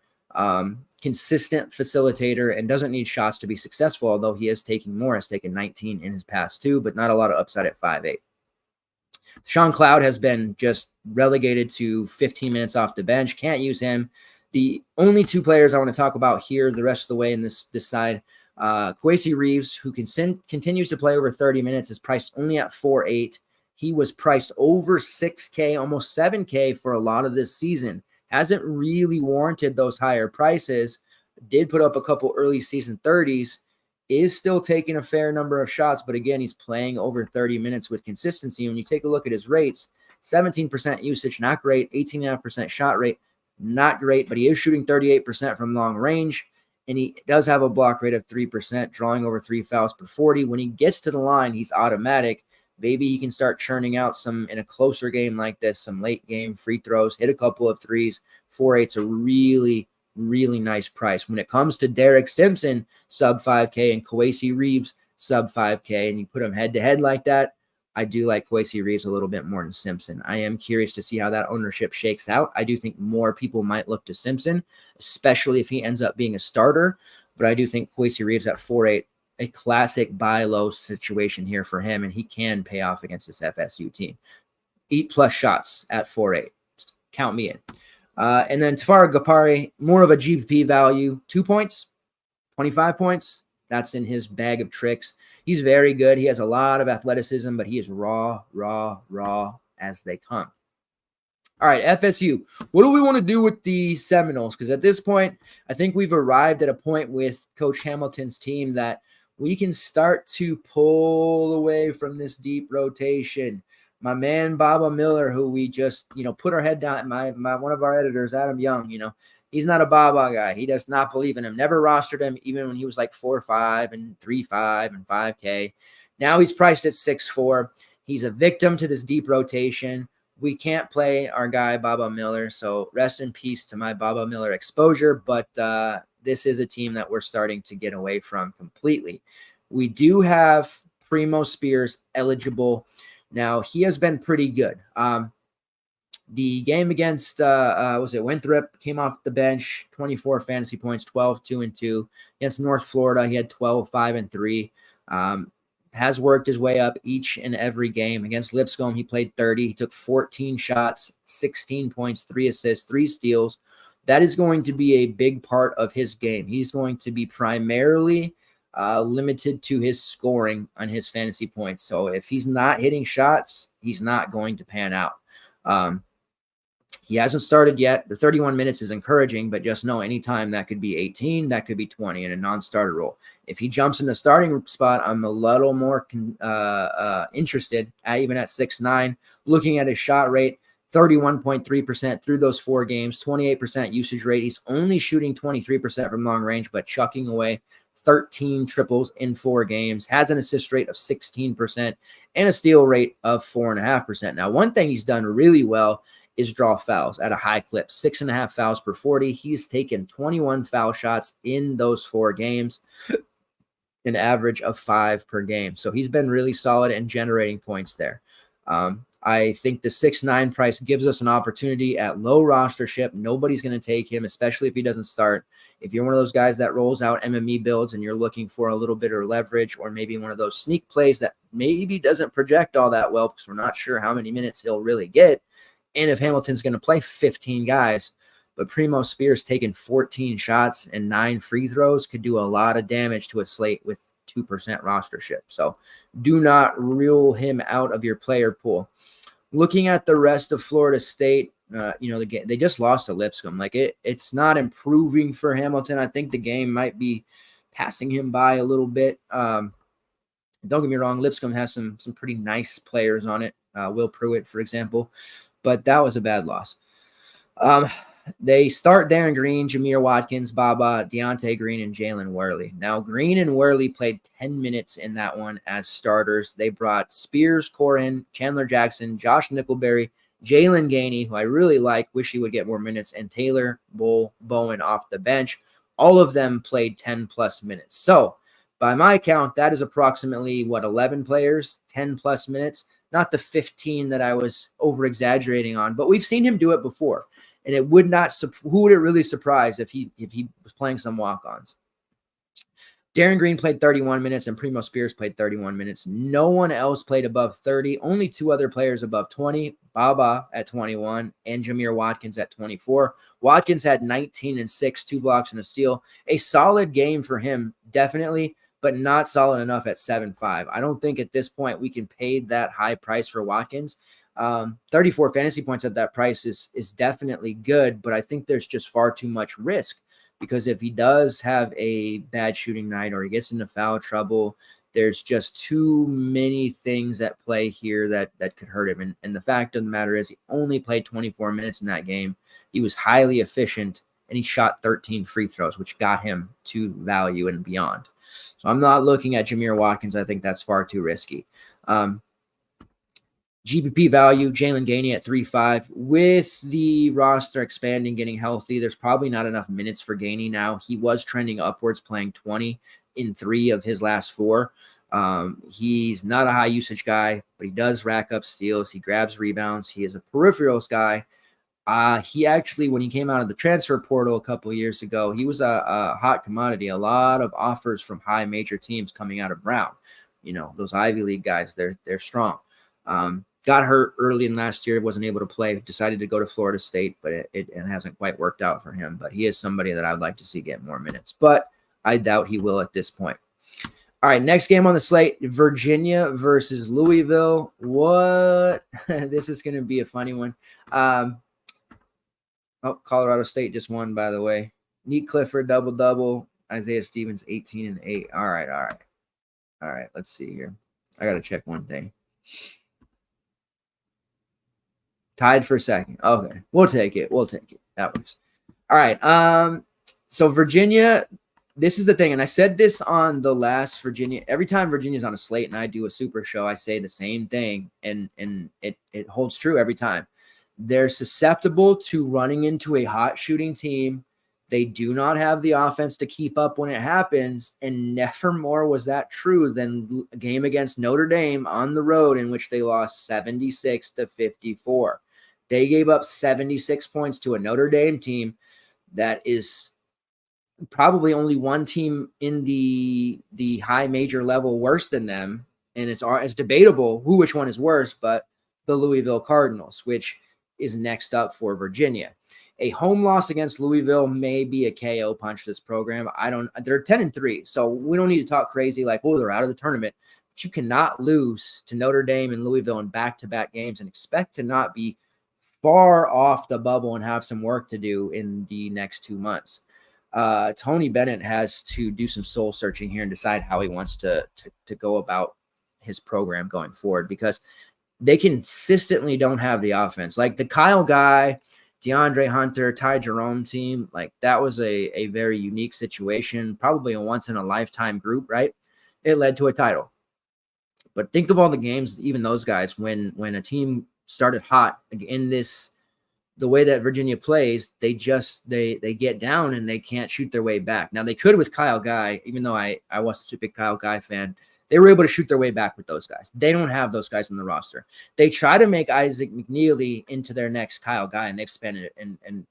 consistent facilitator, and doesn't need shots to be successful, although he is taking more. Has taken 19 in his past 2, but not a lot of upside at 5'8". Sean Cloud has been just relegated to 15 minutes off the bench. Can't use him. The only 2 players I want to talk about here the rest of the way in this side, Quasi Reeves, who continues to play over 30 minutes, is priced only at 4.8. He was priced over 6K, almost 7K for a lot of this season. Hasn't really warranted those higher prices. Did put up a couple early season 30s. Is still taking a fair number of shots, but again, he's playing over 30 minutes with consistency. When you take a look at his rates, 17% usage, not great. 18.5% shot rate, not great, but he is shooting 38% from long range, and he does have a block rate of 3%, drawing over 3 fouls per 40. When he gets to the line, he's automatic. Maybe he can start churning out some in a closer game like this, some late game free throws, hit a couple of threes. 4.8's a really, really nice price. When it comes to Derek Simpson, sub 5K, and Quasi Reeves, sub 5K, and you put them head to head like that, I do like Quasi Reeves a little bit more than Simpson. I am curious to see how that ownership shakes out. I do think more people might look to Simpson, especially if he ends up being a starter. But I do think Quasi Reeves at 4.8, a classic buy low situation here for him, and he can pay off against this FSU team. 8+ shots at 4.8. Count me in. And then Tafari Gapari, more of a GPP value. 2 points, 25 points. That's in his bag of tricks. He's very good. He has a lot of athleticism, but he is raw as they come. All right, FSU. What do we want to do with the Seminoles? Because at this point, I think we've arrived at a point with Coach Hamilton's team that we can start to pull away from this deep rotation. My man, Baba Miller, who we just, put our head down, my one of our editors, Adam Young, he's not a Baba guy. He does not believe in him. Never rostered him, even when he was like 4.5 and 3.5 and 5K. Now he's priced at 6.4. He's a victim to this deep rotation. We can't play our guy, Baba Miller. So rest in peace to my Baba Miller exposure. But this is a team that we're starting to get away from completely. We do have Primo Spears eligible. Now, he has been pretty good. The game against, Winthrop, came off the bench, 24 fantasy points, 12, 2-2. Against North Florida, he had 12, 5-3. Has worked his way up each and every game. Against Lipscomb, he played 30. He took 14 shots, 16 points, 3 assists, 3 steals. That is going to be a big part of his game. He's going to be primarily limited to his scoring on his fantasy points. So if he's not hitting shots, he's not going to pan out. He hasn't started yet. The 31 minutes is encouraging, but just know anytime that could be 18, that could be 20 in a non-starter role. If he jumps in the starting spot, I'm a little more interested, even at 6'9", looking at his shot rate, 31.3% through those 4 games, 28% usage rate. He's only shooting 23% from long range, but chucking away 13 triples in 4 games, has an assist rate of 16% and a steal rate of 4.5%. Now, one thing he's done really well is draw fouls at a high clip, 6.5 fouls per 40. He's taken 21 foul shots in those 4 games. an average of 5 per game. So he's been really solid and generating points there. I think the 6-9 price gives us an opportunity at low rostership. Nobody's going to take him, especially if he doesn't start. If you're one of those guys that rolls out MME builds and you're looking for a little bit of leverage, or maybe one of those sneak plays that maybe doesn't project all that well because we're not sure how many minutes he'll really get, and if Hamilton's going to play 15 guys, but Primo Spears taking 14 shots and 9 free throws could do a lot of damage to a slate with 2% rostership. So do not rule him out of your player pool. Looking at the rest of Florida State, they just lost to Lipscomb. Like it's not improving for Hamilton. I think the game might be passing him by a little bit. Don't get me wrong, Lipscomb has some pretty nice players on it. Will Pruitt, for example, but that was a bad loss. They start Darren Green, Jameer Watkins, Baba, Deontay Green, and Jalen Worley. Now, Green and Worley played 10 minutes in that one as starters. They brought Spears, Corin, Chandler Jackson, Josh Nickelberry, Jalen Gainey, who I really like, wish he would get more minutes, and Taylor Bowen off the bench. All of them played 10-plus minutes. So, by my count, that is approximately, 11 players, 10-plus minutes. Not the 15 that I was over-exaggerating on, but we've seen him do it before. And it would not, who would it really surprise if he was playing some walk-ons? Darren Green played 31 minutes and Primo Spears played 31 minutes. No one else played above 30. Only 2 other players above 20, Baba at 21 and Jameer Watkins at 24. Watkins had 19 and 6, 2 blocks and a steal. A solid game for him, definitely, but not solid enough at 7.5. I don't think at this point we can pay that high price for Watkins. 34 fantasy points at that price is definitely good, but I think there's just far too much risk because if he does have a bad shooting night or he gets into foul trouble, there's just too many things at play here that could hurt him. And the fact of the matter is he only played 24 minutes in that game. He was highly efficient and he shot 13 free throws, which got him to value and beyond. So I'm not looking at Jameer Watkins. I think that's far too risky. GPP value, Jalen Gainey at 3.5. With the roster expanding, getting healthy, there's probably not enough minutes for Gainey now. He was trending upwards, playing 20 in 3 of his last 4. He's not a high usage guy, but he does rack up steals. He grabs rebounds. He is a peripherals guy. He actually, when he came out of the transfer portal a couple of years ago, he was a hot commodity. A lot of offers from high major teams coming out of Brown. You know, those Ivy League guys, they're strong. Got hurt early in last year, wasn't able to play, decided to go to Florida State, but it hasn't quite worked out for him. But he is somebody that I'd like to see get more minutes, but I doubt he will at this point. All right, next game on the slate, Virginia versus Louisville. What? This is going to be a funny one. Colorado State just won, by the way. Neat Clifford, double-double. Isaiah Stevens, 18 and 8. All right, let's see here. I got to check one thing. Tied for second. Okay, we'll take it. That works. All right. So Virginia, this is the thing, and I said this on the last Virginia. Every time Virginia's on a slate and I do a super show, I say the same thing, and it holds true every time. They're susceptible to running into a hot shooting team. They do not have the offense to keep up when it happens, and never more was that true than a game against Notre Dame on the road in which they lost 76-54. They gave up 76 points to a Notre Dame team that is probably only one team in the high major level worse than them, and it's debatable which one is worse, but the Louisville Cardinals, which is next up for Virginia. A home loss against Louisville may be a KO punch to this program. They're 10-3, so we don't need to talk crazy like, oh, they're out of the tournament. But you cannot lose to Notre Dame and Louisville in back-to-back games and expect to not be far off the bubble and have some work to do in the next 2 months. Tony Bennett has to do some soul searching here and decide how he wants to go about his program going forward, because they consistently don't have the offense. Like the Kyle Guy, DeAndre Hunter, Ty Jerome team, like that was a very unique situation, probably a once-in-a-lifetime group, right? It led to a title. But think of all the games, even those guys, when a team started hot in this the way that Virginia plays, they get down and they can't shoot their way back. Now they could with Kyle Guy, even though I wasn't a big Kyle Guy fan. They were able to shoot their way back with those guys. They don't have those guys on the roster. They try to make Isaac McNeely into their next Kyle Guy, and they've spent an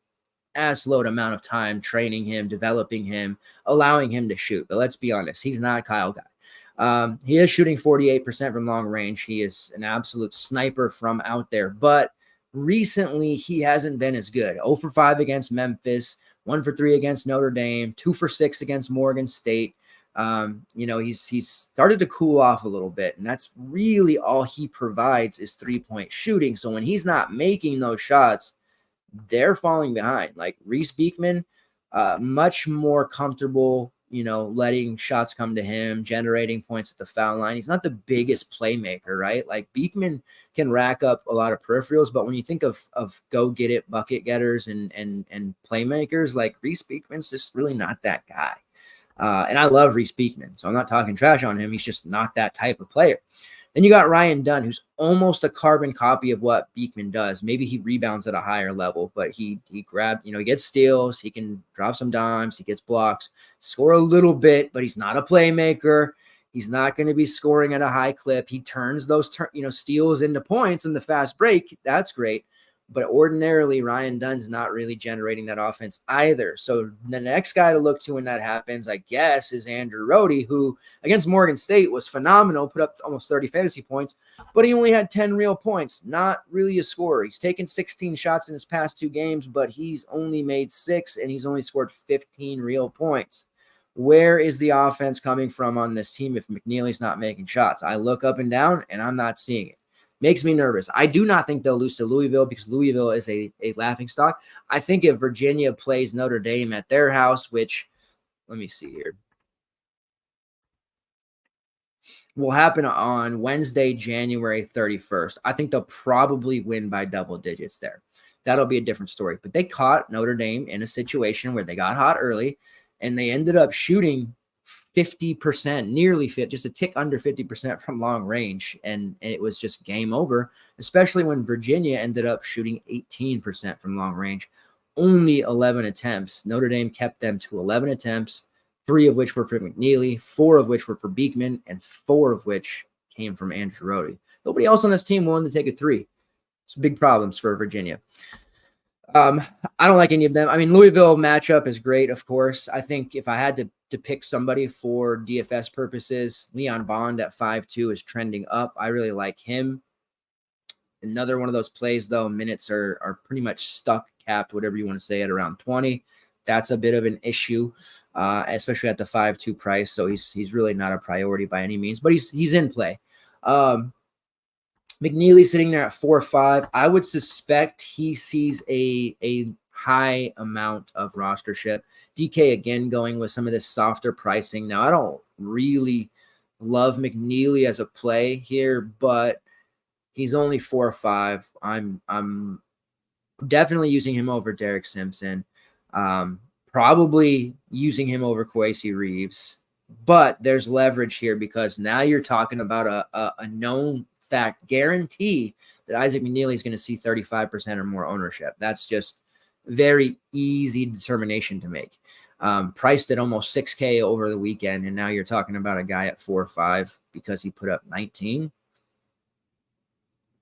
ass-load amount of time training him, developing him, allowing him to shoot. But let's be honest, he's not Kyle Guy. He is shooting 48% from long range. He is an absolute sniper from out there. But recently, he hasn't been as good. 0 for 5 against Memphis, 1 for 3 against Notre Dame, 2 for 6 against Morgan State. He's started to cool off a little bit, and that's really all he provides is 3-point shooting. So when he's not making those shots, they're falling behind. Like Reese Beekman, much more comfortable, letting shots come to him, generating points at the foul line. He's not the biggest playmaker, right? Like Beekman can rack up a lot of peripherals, but when you think of go get it bucket getters and playmakers, like Reese Beekman's just really not that guy. And I love Reese Beekman, so I'm not talking trash on him. He's just not that type of player. Then you got Ryan Dunn, who's almost a carbon copy of what Beekman does. Maybe he rebounds at a higher level, but he gets steals, he can drop some dimes, he gets blocks, score a little bit, but he's not a playmaker. He's not going to be scoring at a high clip. He turns those steals into points in the fast break. That's great. But ordinarily, Ryan Dunn's not really generating that offense either. So the next guy to look to when that happens, I guess, is Andrew Rohde, who against Morgan State was phenomenal, put up almost 30 fantasy points, but he only had 10 real points. Not really a scorer. He's taken 16 shots in his past 2 games, but he's only made 6, and he's only scored 15 real points. Where is the offense coming from on this team if McNeely's not making shots? I look up and down, and I'm not seeing it. Makes me nervous. I do not think they'll lose to Louisville because Louisville is a laughingstock. I think if Virginia plays Notre Dame at their house, which, let me see here, will happen on Wednesday, January 31st, I think they'll probably win by double digits there. That'll be a different story. But they caught Notre Dame in a situation where they got hot early, and they ended up shooting 50%, nearly 50, just a tick under 50% from long range. And it was just game over, especially when Virginia ended up shooting 18% from long range, only 11 attempts. Notre Dame kept them to 11 attempts, 3 of which were for McNeely, 4 of which were for Beekman, and 4 of which came from Andrew Rohde. Nobody else on this team willing to take a 3. It's big problems for Virginia. I don't like any of them. I mean, Louisville matchup is great, of course. I think if I had to pick somebody for DFS purposes, Leon Bond at 5.2 is trending up. I really like him. Another one of those plays, though, minutes are pretty much stuck, capped, whatever you want to say, at around 20. That's a bit of an issue, especially at the 5.2 price. So he's really not a priority by any means, but he's in play. McNeely sitting there at 4.5. I would suspect he sees a high amount of rostership. DK again going with some of this softer pricing. Now, I don't really love McNeely as a play here, but he's only 4.5. I'm definitely using him over Derek Simpson. Probably using him over Kwesi Reeves. But there's leverage here because now you're talking about a known fact guarantee that Isaac McNeely is going to see 35% or more ownership. That's just very easy determination to make. Priced at almost $6K over the weekend, and now you're talking about a guy at 4.5 because he put up 19.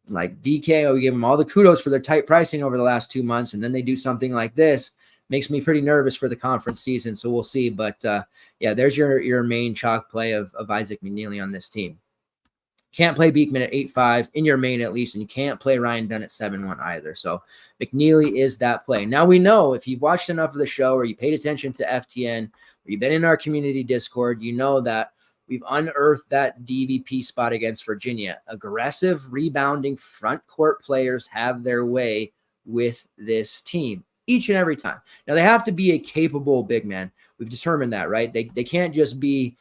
Like DK, we give them all the kudos for their tight pricing over the last 2 months, and then they do something like this. Makes me pretty nervous for the conference season, so we'll see. But yeah, there's your main chalk play of Isaac McNeely on this team. Can't play Beekman at 8.5 in your main at least, and you can't play Ryan Dunn at 7.1 either. So McNeely is that play. Now we know if you've watched enough of the show or you paid attention to FTN or you've been in our community Discord, you know that we've unearthed that DVP spot against Virginia. Aggressive, rebounding front court players have their way with this team each and every time. Now they have to be a capable big man. We've determined that, right? They can't just be.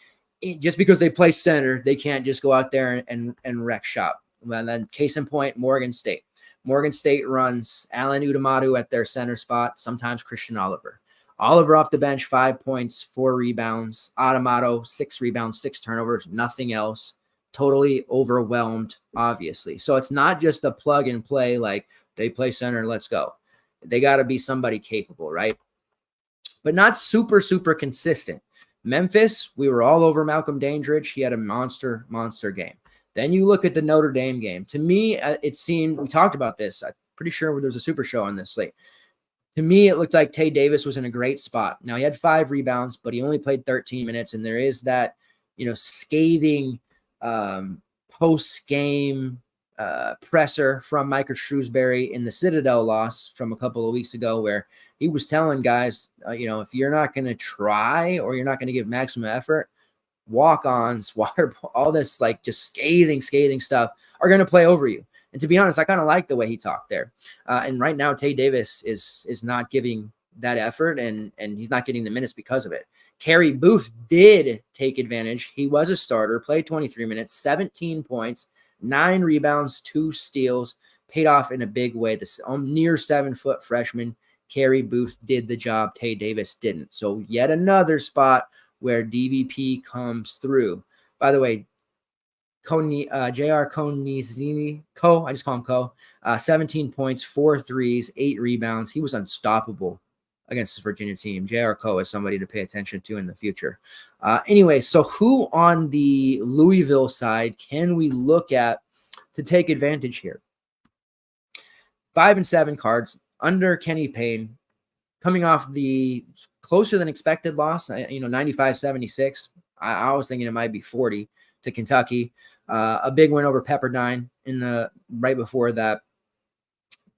Just because they play center, they can't just go out there and wreck shop. And then case in point, Morgan State. Morgan State runs Alan Udamadu at their center spot, sometimes Christian Oliver. Oliver off the bench, 5 points, 4 rebounds. Adamato, 6 rebounds, 6 turnovers, nothing else. Totally overwhelmed, obviously. So it's not just a plug and play like they play center, let's go. They got to be somebody capable, right? But not super, super consistent. Memphis, we were all over Malcolm Dandridge. He had a monster game. Then you look at the Notre Dame game. To me, it seemed, we talked about this. I'm pretty sure there was a super show on this slate. To me, it looked like Tay Davis was in a great spot. Now, he had 5 rebounds, but he only played 13 minutes. And there is that, scathing post-game presser from Micah Shrewsbury in the Citadel loss from a couple of weeks ago, where he was telling guys, if you're not going to try or you're not going to give maximum effort, walk-ons, water, all this like just scathing stuff are going to play over you. And to be honest, I kind of like the way he talked there. And right now, Tay Davis is not giving that effort, and he's not getting the minutes because of it. Kerry Booth did take advantage. He was a starter, played 23 minutes, 17 points, 9 rebounds, 2 steals, paid off in a big way. This near 7-foot freshman, Kerry Booth, did the job. Tay Davis didn't. So yet another spot where DVP comes through. By the way, J.R. Konizini, I just call him Ko, 17 points, 4 threes, 8 rebounds. He was unstoppable against this Virginia team. J.R. Ko is somebody to pay attention to in the future. Anyway, so who on the Louisville side can we look at to take advantage here? 5 and 7 cards under Kenny Payne, coming off the closer than expected loss, 95-76. I was thinking it might be 40 to Kentucky. A big win over Pepperdine right before that.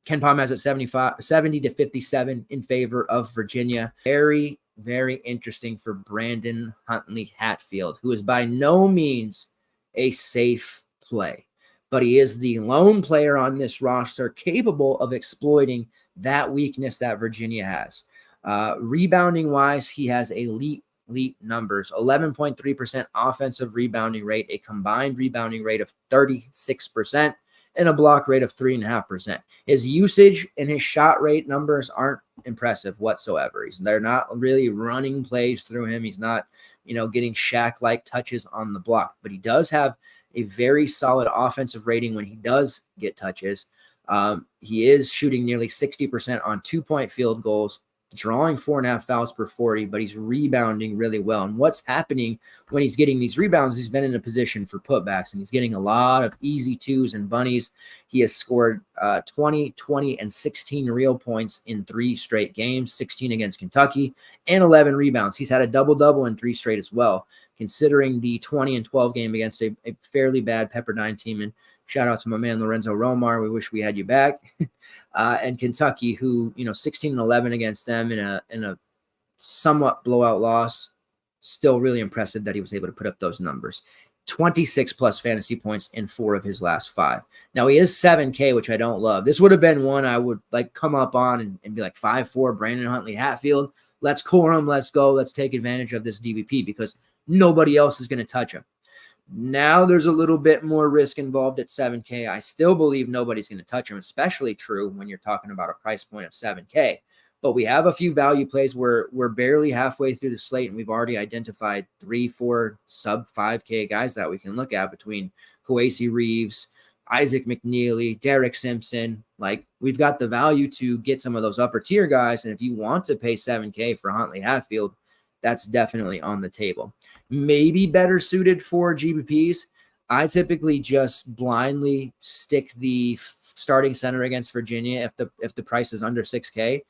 Ken Palm has it 70-57 in favor of Virginia. Very, very interesting for Brandon Huntley Hatfield, who is by no means a safe play, but he is the lone player on this roster capable of exploiting that weakness that Virginia has. Rebounding wise, he has elite numbers, 11.3% offensive rebounding rate, a combined rebounding rate of 36%, and a block rate of 3.5%. His usage and his shot rate numbers aren't impressive whatsoever. They're not really running plays through him. He's not, getting Shaq-like touches on the block, but he does have a very solid offensive rating when he does get touches. He is shooting nearly 60% on 2-point field goals, drawing 4.5 fouls per 40, but he's rebounding really well. And what's happening when he's getting these rebounds, he's been in a position for putbacks, and he's getting a lot of easy twos and bunnies. He has scored 20, and 16 real points in 3 straight games, 16 against Kentucky, and 11 rebounds. He's had a double-double in 3 straight as well, considering the 20 and 12 game against a fairly bad Pepperdine team. And shout out to my man Lorenzo Romar. We wish we had you back. And Kentucky, who 16 and 11 against them in a somewhat blowout loss. Still really impressive that he was able to put up those numbers. 26 plus fantasy points in 4 of his last 5. Now he is 7K, which I don't love. This would have been one I would like come up on and be like 5-4 Brandon Huntley Hatfield. Let's core him. Let's go. Let's take advantage of this DVP because nobody else is going to touch him. Now there's a little bit more risk involved at 7K. I still believe nobody's going to touch him, especially true when you're talking about a price point of 7K. But we have a few value plays where we're barely halfway through the slate, and we've already identified 3-4 sub 5K guys that we can look at between Kwesi Reeves, Isaac McNeely, Derek Simpson. Like, we've got the value to get some of those upper tier guys. And if you want to pay 7K for Huntley Hatfield, that's definitely on the table. Maybe better suited for GBPs. I typically just blindly stick the starting center against Virginia if the price is under 6K,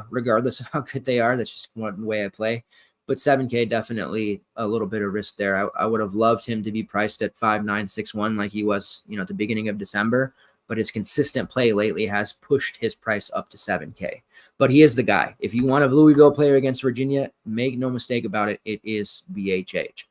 regardless of how good they are. That's just one way I play. But 7K, definitely a little bit of risk there. I would have loved him to be priced at 5.961 like he was, at the beginning of December. But his consistent play lately has pushed his price up to 7K. But he is the guy. If you want a Louisville player against Virginia, make no mistake about it, it is BHH.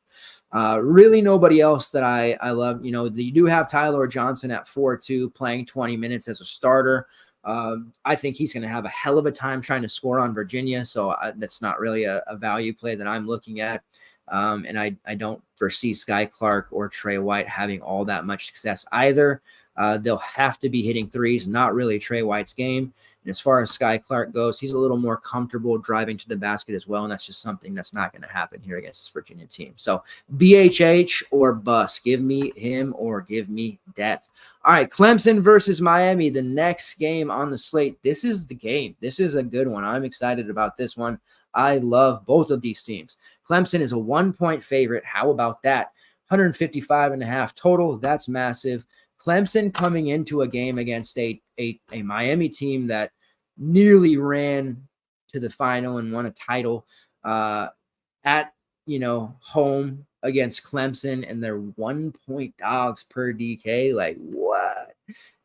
Really nobody else that I love. You do have Tyler Johnson at 4-2 playing 20 minutes as a starter. I think he's going to have a hell of a time trying to score on Virginia. So that's not really a value play that I'm looking at. And I don't foresee Sky Clark or Trey White having all that much success either. They'll have to be hitting threes, not really Trey White's game. And as far as Sky Clark goes, he's a little more comfortable driving to the basket as well, and that's just something that's not going to happen here against this Virginia team. So BHH or bust. Give me him or give me death. All right, Clemson versus Miami, the next game on the slate. This is the game. This is a good one. I'm excited about this one. I love both of these teams. Clemson is a 1-point favorite. How about that? 155.5 total. That's massive. Clemson coming into a game against a Miami team that nearly ran to the final and won a title at home against Clemson, and they're 1-point dogs per DK. Like, what?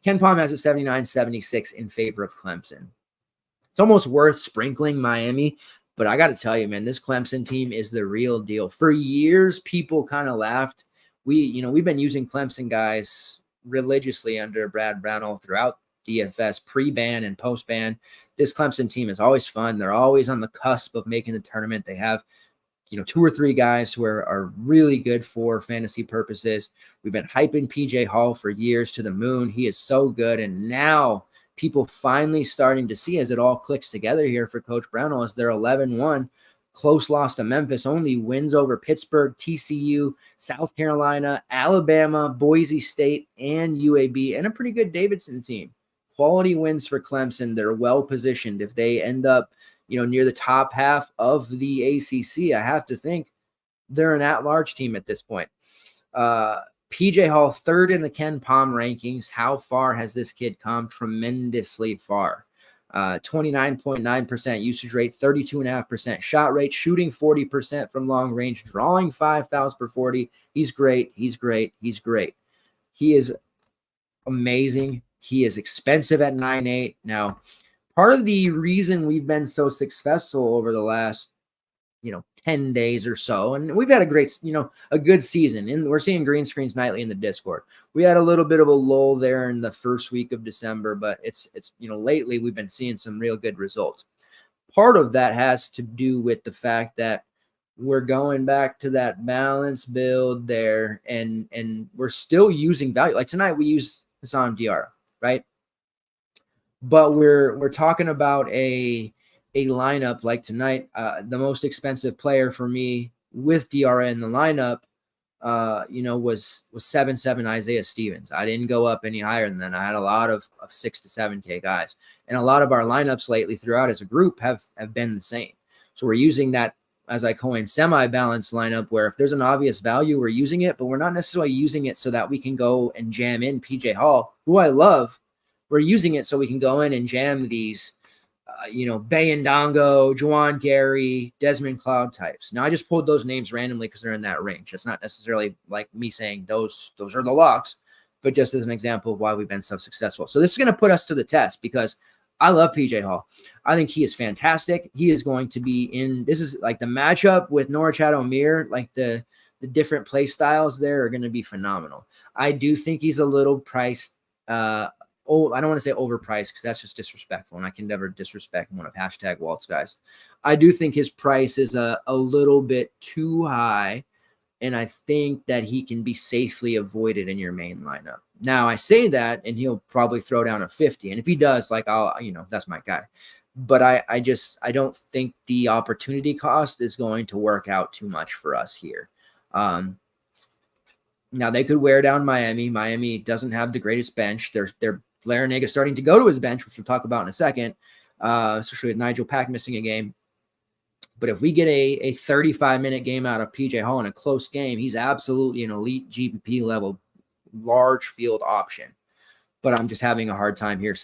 Ken Palm has a 79-76 in favor of Clemson. It's almost worth sprinkling Miami, but I got to tell you, man, this Clemson team is the real deal. For years, people kind of laughed. We've been using Clemson guys religiously under Brad Brownell throughout DFS, pre-ban and post-ban. This Clemson team is always fun. They're always on the cusp of making the tournament. They have, 2 or 3 guys who are really good for fantasy purposes. We've been hyping PJ Hall for years to the moon. He is so good. And now people finally starting to see as it all clicks together here for Coach Brownell as they're 11-1. Close loss to Memphis, only wins over Pittsburgh, TCU, South Carolina, Alabama, Boise State, and UAB, and a pretty good Davidson team. Quality wins for Clemson. They're well positioned. If they end up, near the top half of the ACC, I have to think they're an at-large team at this point. PJ Hall, 3rd in the Ken Palm rankings. How far has this kid come? Tremendously far. 29.9% usage rate, 32.5% shot rate, shooting 40% from long range, drawing 5 fouls per 40. He's great. He's great. He's great. He is amazing. He is expensive at 9.8. Now, part of the reason we've been so successful over the last 10 days or so, and we've had a great, a good season, and we're seeing green screens nightly in the Discord. We had a little bit of a lull there in the first week of December, but it's lately we've been seeing some real good results. Part of that has to do with the fact that we're going back to that balance build there, and we're still using value. Like tonight we use Hassan Diarra, right? But we're talking about a lineup like tonight. The most expensive player for me with Diarra in the lineup, was 7-7 Isaiah Stevens. I didn't go up any higher than that. I had a lot of 6 to 7K guys, and a lot of our lineups lately throughout as a group have been the same. So we're using that, as I coined, semi-balanced lineup where if there's an obvious value, we're using it, but we're not necessarily using it so that we can go and jam in PJ Hall, who I love. We're using it so we can go in and jam these Bayandongo, Juwan Gary, Desmond Cloud types. Now, I just pulled those names randomly because they're in that range. It's not necessarily like me saying those are the locks, but just as an example of why we've been so successful. So this is going to put us to the test because I love PJ Hall. I think he is fantastic. He is going to be in – this is like the matchup with Norwich Adomir, like the different play styles there are going to be phenomenal. I do think he's a little priced I don't want to say overpriced because that's just disrespectful, and I can never disrespect one of hashtag Walt's guys. I do think his price is a little bit too high, and I think that he can be safely avoided in your main lineup. Now, I say that, and he'll probably throw down a 50, and if he does, that's my guy. But I don't think the opportunity cost is going to work out too much for us here. Now, they could wear down Miami. Miami doesn't have the greatest bench. They're Larinaga starting to go to his bench, which we'll talk about in a second, especially with Nigel Pack missing a game. But if we get a 35-minute game out of PJ Hall in a close game, he's absolutely an elite GPP level, large field option. But I'm just having a hard time here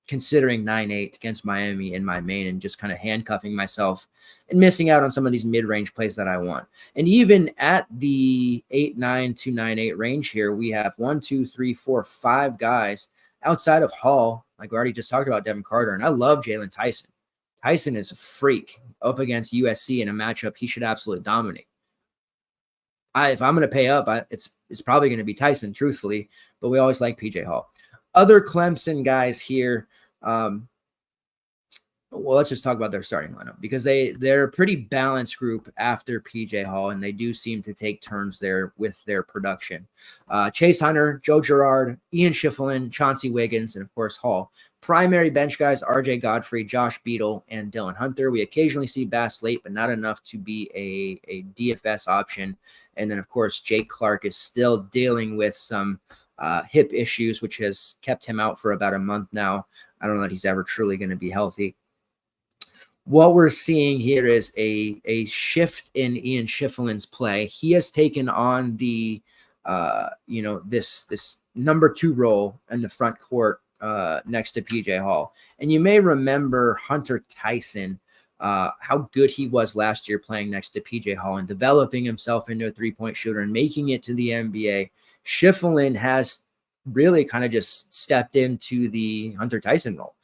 considering 9-8 against Miami in my main and just kind of handcuffing myself and missing out on some of these mid-range plays that I want. And even at the 8-9 to 9-8 range here, we have 1, 2, 3, 4, 5 guys outside of Hall. Like we already just talked about Devin Carter, and I love Jalen Tyson. Tyson is a freak up against USC in a matchup he should absolutely dominate. If I'm going to pay up, it's probably going to be Tyson, truthfully, but we always like PJ Hall. Other Clemson guys here. Well, let's just talk about their starting lineup because they're a pretty balanced group after PJ Hall, and they do seem to take turns there with their production. Chase Hunter, Joe Girard, Ian Schiffelin, Chauncey Wiggins, and of course Hall. Primary bench guys: RJ Godfrey, Josh Beadle, and Dylan Hunter. We occasionally see Bass Slate, but not enough to be a DFS option. And then of course Jake Clark is still dealing with some hip issues, which has kept him out for about a month now. I don't know that he's ever truly going to be healthy. What we're seeing here is a shift in Ian Schiffelin's play. He has taken on the this number 2 role in the front court next to PJ Hall. And you may remember Hunter Tyson, how good he was last year playing next to PJ Hall and developing himself into a 3-point shooter and making it to the NBA. Schiffelin has really kind of just stepped into the Hunter Tyson role.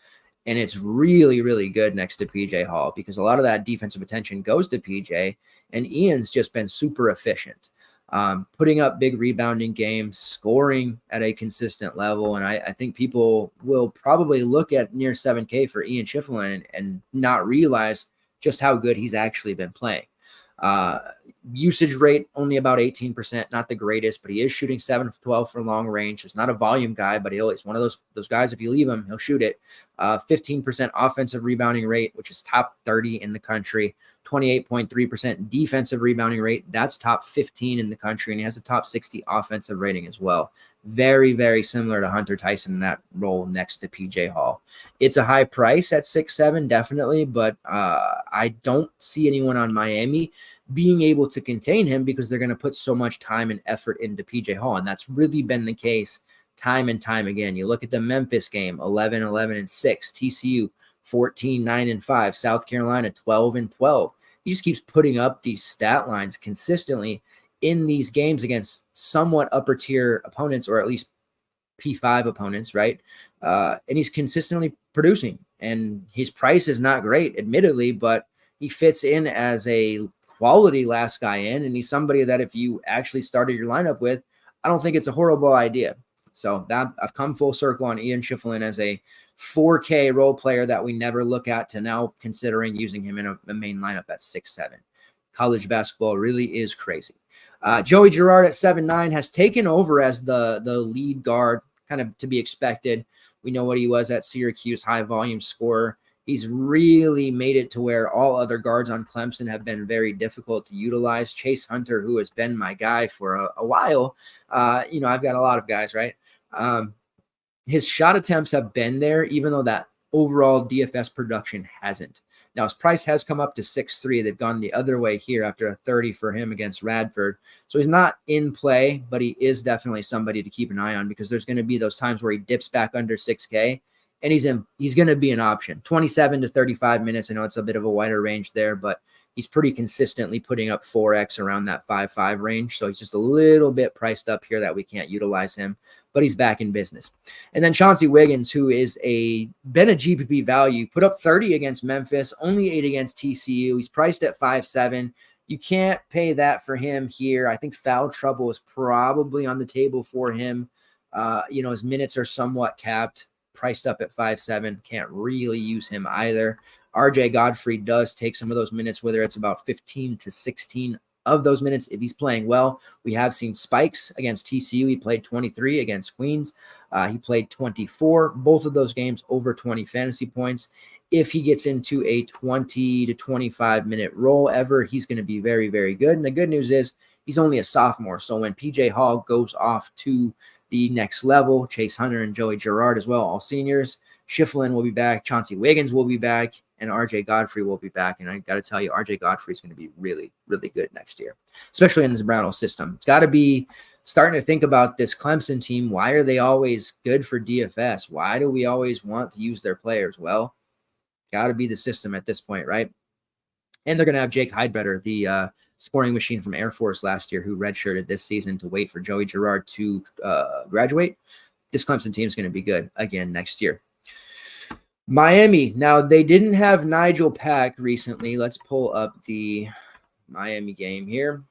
And it's really, really good next to PJ Hall because a lot of that defensive attention goes to PJ, and Ian's just been super efficient, putting up big rebounding games, scoring at a consistent level. And I think people will probably look at near 7K for Ian Schiffelin and not realize just how good he's actually been playing. Usage rate only about 18%, not the greatest, but he is shooting 7 of 12 for long range. He's not a volume guy, but he's one of those guys. If you leave him, he'll shoot it. 15% offensive rebounding rate, which is top 30 in the country. 28.3% defensive rebounding rate. That's top 15 in the country, and he has a top 60 offensive rating as well. Very, very similar to Hunter Tyson in that role next to PJ Hall. It's a high price at 6'7", definitely, but I don't see anyone on Miami being able to contain him because they're going to put so much time and effort into PJ Hall, and that's really been the case time and time again. You look at the Memphis game, 11, 11, and 6. TCU, 14, 9, and 5. South Carolina, 12, and 12. He just keeps putting up these stat lines consistently in these games against somewhat upper tier opponents, or at least P5 opponents, right? And he's consistently producing, and his price is not great, admittedly, but he fits in as a quality last guy in, and he's somebody that if you actually started your lineup with, I don't think it's a horrible idea. So that I've come full circle on Ian Schiffelin as a 4K role player that we never look at to now considering using him in a main lineup at 6'7". College basketball really is crazy. Joey Girard at 7'9" has taken over as the lead guard, kind of to be expected. We know what he was at Syracuse, high volume scorer. He's really made it to where all other guards on Clemson have been very difficult to utilize. Chase Hunter, who has been my guy for a while, I've got a lot of guys, right? His shot attempts have been there, even though that overall DFS production hasn't. Now, his price has come up to 6'3". They've gone the other way here after a 30 for him against Radford. So he's not in play, but he is definitely somebody to keep an eye on because there's going to be those times where he dips back under 6K. And he's going to be an option. 27 to 35 minutes. I know it's a bit of a wider range there, but he's pretty consistently putting up 4X around that 5.5 range. So he's just a little bit priced up here that we can't utilize him, but he's back in business. And then Chauncey Wiggins, who is been a GPP value, put up 30 against Memphis, only 8 against TCU. He's priced at 5.7. You can't pay that for him here. I think foul trouble is probably on the table for him. His minutes are somewhat capped. Priced up at 5.7, can't really use him either. RJ Godfrey does take some of those minutes, whether it's about 15 to 16 of those minutes if he's playing well. We have seen spikes against TCU. He played 23 against Queens. He played 24. Both of those games over 20 fantasy points. If he gets into a 20 to 25 minute role ever, he's going to be very, very good. And the good news is he's only a sophomore. So when PJ Hall goes off to the next level, Chase Hunter and Joey Girard as well, all seniors, Schiffelin will be back, Chauncey Wiggins will be back, and RJ Godfrey will be back. And I got to tell you, RJ Godfrey is going to be really, really good next year, especially in this Brownell system. It's got to be starting to think about this Clemson team. Why are they always good for DFS? Why do we always want to use their players? Well, got to be the system at this point, right? And they're going to have Jake Heidbetter, the scoring machine from Air Force last year, who redshirted this season to wait for Joey Girard to graduate. This Clemson team is going to be good again next year. Miami. Now, they didn't have Nigel Pack recently. Let's pull up the Miami game here.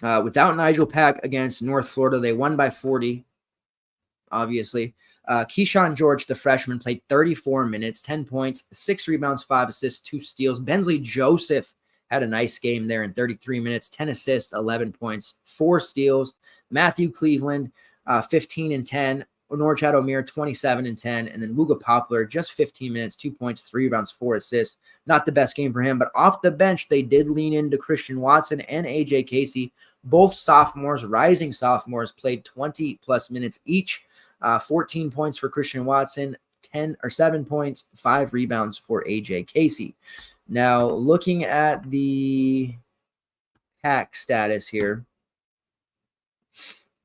Without Nigel Pack against North Florida, they won by 40, obviously. Keyshawn George, the freshman, played 34 minutes, 10 points, 6 rebounds, 5 assists, 2 steals. Bensley Joseph had a nice game there in 33 minutes, 10 assists, 11 points, 4 steals. Matthew Cleveland, 15 and 10. Norchad O'Meara, 27 and 10. And then Wooga Poplar, just 15 minutes, 2 points, 3 rebounds, 4 assists. Not the best game for him, but off the bench, they did lean into Christian Watson and AJ Casey. Both sophomores, rising sophomores, played 20-plus minutes each. 14 points for Christian Watson, 7 points, 5 rebounds for AJ Casey. Now, looking at the pack status here,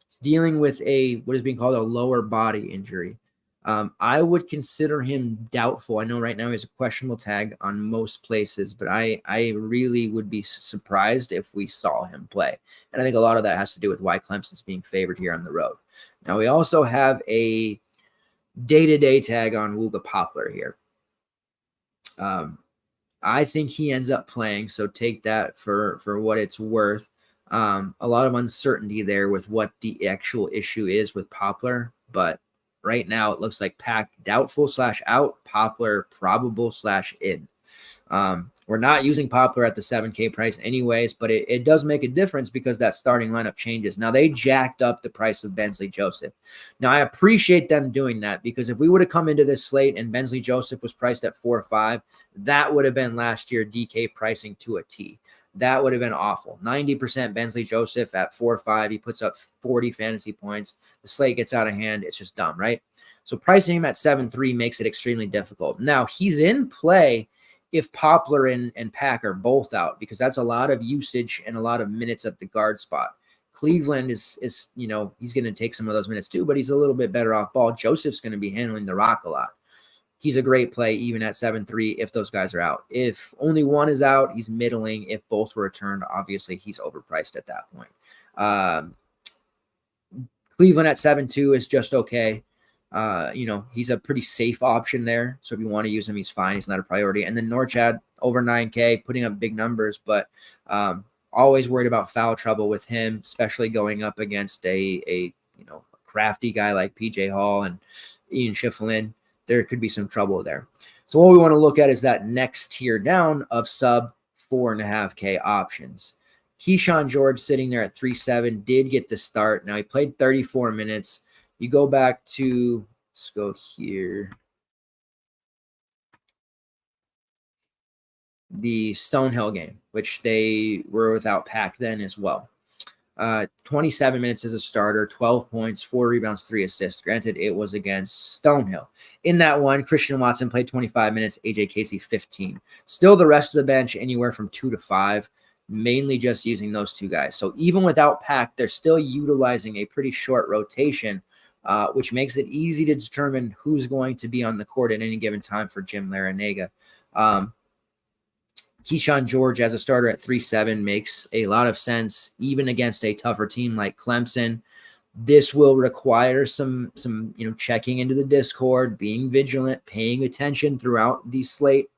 it's dealing with what is being called a lower body injury. I would consider him doubtful. I know right now he's a questionable tag on most places, but I really would be surprised if we saw him play. And I think a lot of that has to do with why Clemson's being favored here on the road. Now, we also have a day-to-day tag on Wooga Poplar here. I think he ends up playing, so take that for what it's worth. A lot of uncertainty there with what the actual issue is with Poplar, but right now it looks like Pack doubtful / out, Poplar probable / in. We're not using Poplar at the 7K price anyways, but it does make a difference because that starting lineup changes. Now, they jacked up the price of Bensley Joseph. Now, I appreciate them doing that because if we would have come into this slate and Bensley Joseph was priced at 4.5, that would have been last year DK pricing to a T. That would have been awful. 90% Bensley Joseph at 4.5. He puts up 40 fantasy points. The slate gets out of hand. It's just dumb, right? So pricing him at 7.3 makes it extremely difficult. Now, he's in play if Poplar and Pack are both out, because that's a lot of usage and a lot of minutes at the guard spot. Cleveland is he's going to take some of those minutes too, but he's a little bit better off ball. Joseph's going to be handling the rock a lot. He's a great play even at 7.3 if those guys are out. If only one is out, he's middling. If both were returned, obviously he's overpriced at that point. Cleveland at 7.2 is just okay. He's a pretty safe option there. So if you want to use him, he's fine. He's not a priority. And then Norchad over 9K, putting up big numbers, but always worried about foul trouble with him, especially going up against a crafty guy like PJ Hall and Ian Schiffelin. There could be some trouble there. So what we want to look at is that next tier down of sub 4.5K options. Keyshawn George sitting there at 3.7 did get the start. Now he played 34 minutes. You go back to, let's go here, the Stonehill game, which they were without Pack then as well. 27 minutes as a starter, 12 points, 4 rebounds, 3 assists. Granted, it was against Stonehill. In that one, Christian Watson played 25 minutes, AJ Casey 15. Still the rest of the bench anywhere from 2 to 5, mainly just using those two guys. So even without Pack, they're still utilizing a pretty short rotation, which makes it easy to determine who's going to be on the court at any given time for Jim Larinaga. Keyshawn George as a starter at 3.7 makes a lot of sense, even against a tougher team like Clemson. This will require some checking into the Discord, being vigilant, paying attention throughout the slate.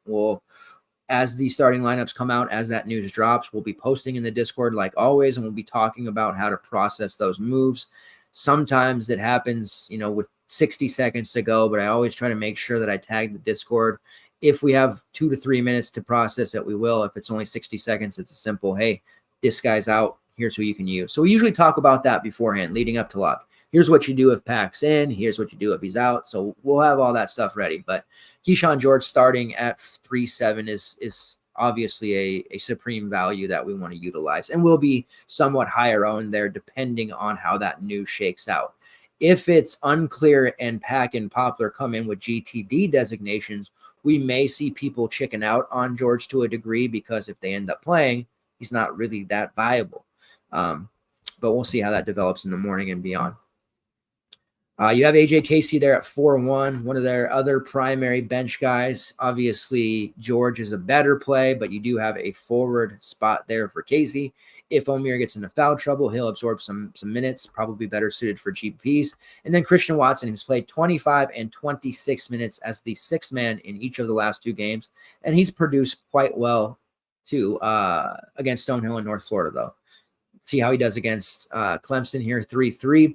As the starting lineups come out, as that news drops, we'll be posting in the Discord like always, and we'll be talking about how to process those moves. Sometimes it happens, with 60 seconds to go, but I always try to make sure that I tag the Discord. If we have 2 to 3 minutes to process it, we will. If it's only 60 seconds, it's a simple, hey, this guy's out. Here's who you can use. So we usually talk about that beforehand, leading up to lock. Here's what you do if Pack's in. Here's what you do if he's out. So we'll have all that stuff ready. But Keyshawn George starting at 3.7 is obviously a supreme value that we want to utilize, and will be somewhat higher owned there depending on how that news shakes out. If it's unclear and Pack and Poplar come in with GTD designations, we may see people chicken out on George to a degree, because if they end up playing, he's not really that viable. But we'll see how that develops in the morning and beyond. You have AJ Casey there at 4.1, one of their other primary bench guys. Obviously, George is a better play, but you do have a forward spot there for Casey. If O'Meara gets into foul trouble, he'll absorb some minutes, probably better suited for GPPs. And then Christian Watson, who's played 25 and 26 minutes as the sixth man in each of the last 2 games. And he's produced quite well, too, against Stonehill and North Florida, though. See how he does against Clemson here, 3-3.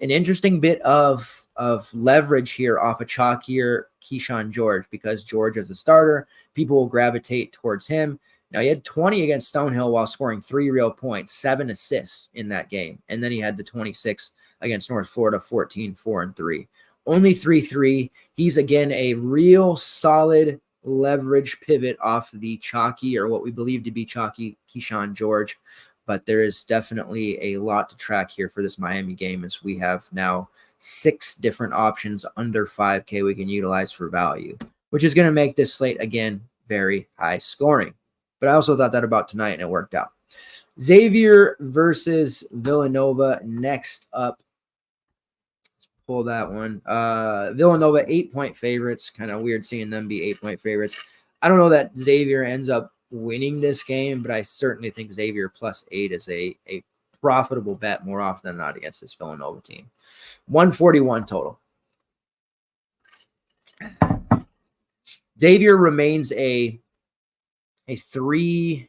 An interesting bit of leverage here off a chalkier Keyshawn George, because George is a starter. People will gravitate towards him. Now, he had 20 against Stonehill while scoring 3 real points, 7 assists in that game. And then he had the 26 against North Florida, 14, 4, and 3. Only 3-3. He's, again, a real solid leverage pivot off the chalky, or what we believe to be chalky, Keyshawn George. But there is definitely a lot to track here for this Miami game, as we have now 6 different options under 5K we can utilize for value, which is going to make this slate, again, very high scoring. But I also thought that about tonight, and it worked out. Xavier versus Villanova next up. Let's pull that one. Villanova 8-point favorites. Kind of weird seeing them be 8-point favorites. I don't know that Xavier ends up winning this game, but I certainly think Xavier +8 is a profitable bet more often than not against this Villanova team. 141 total. Xavier remains a 3,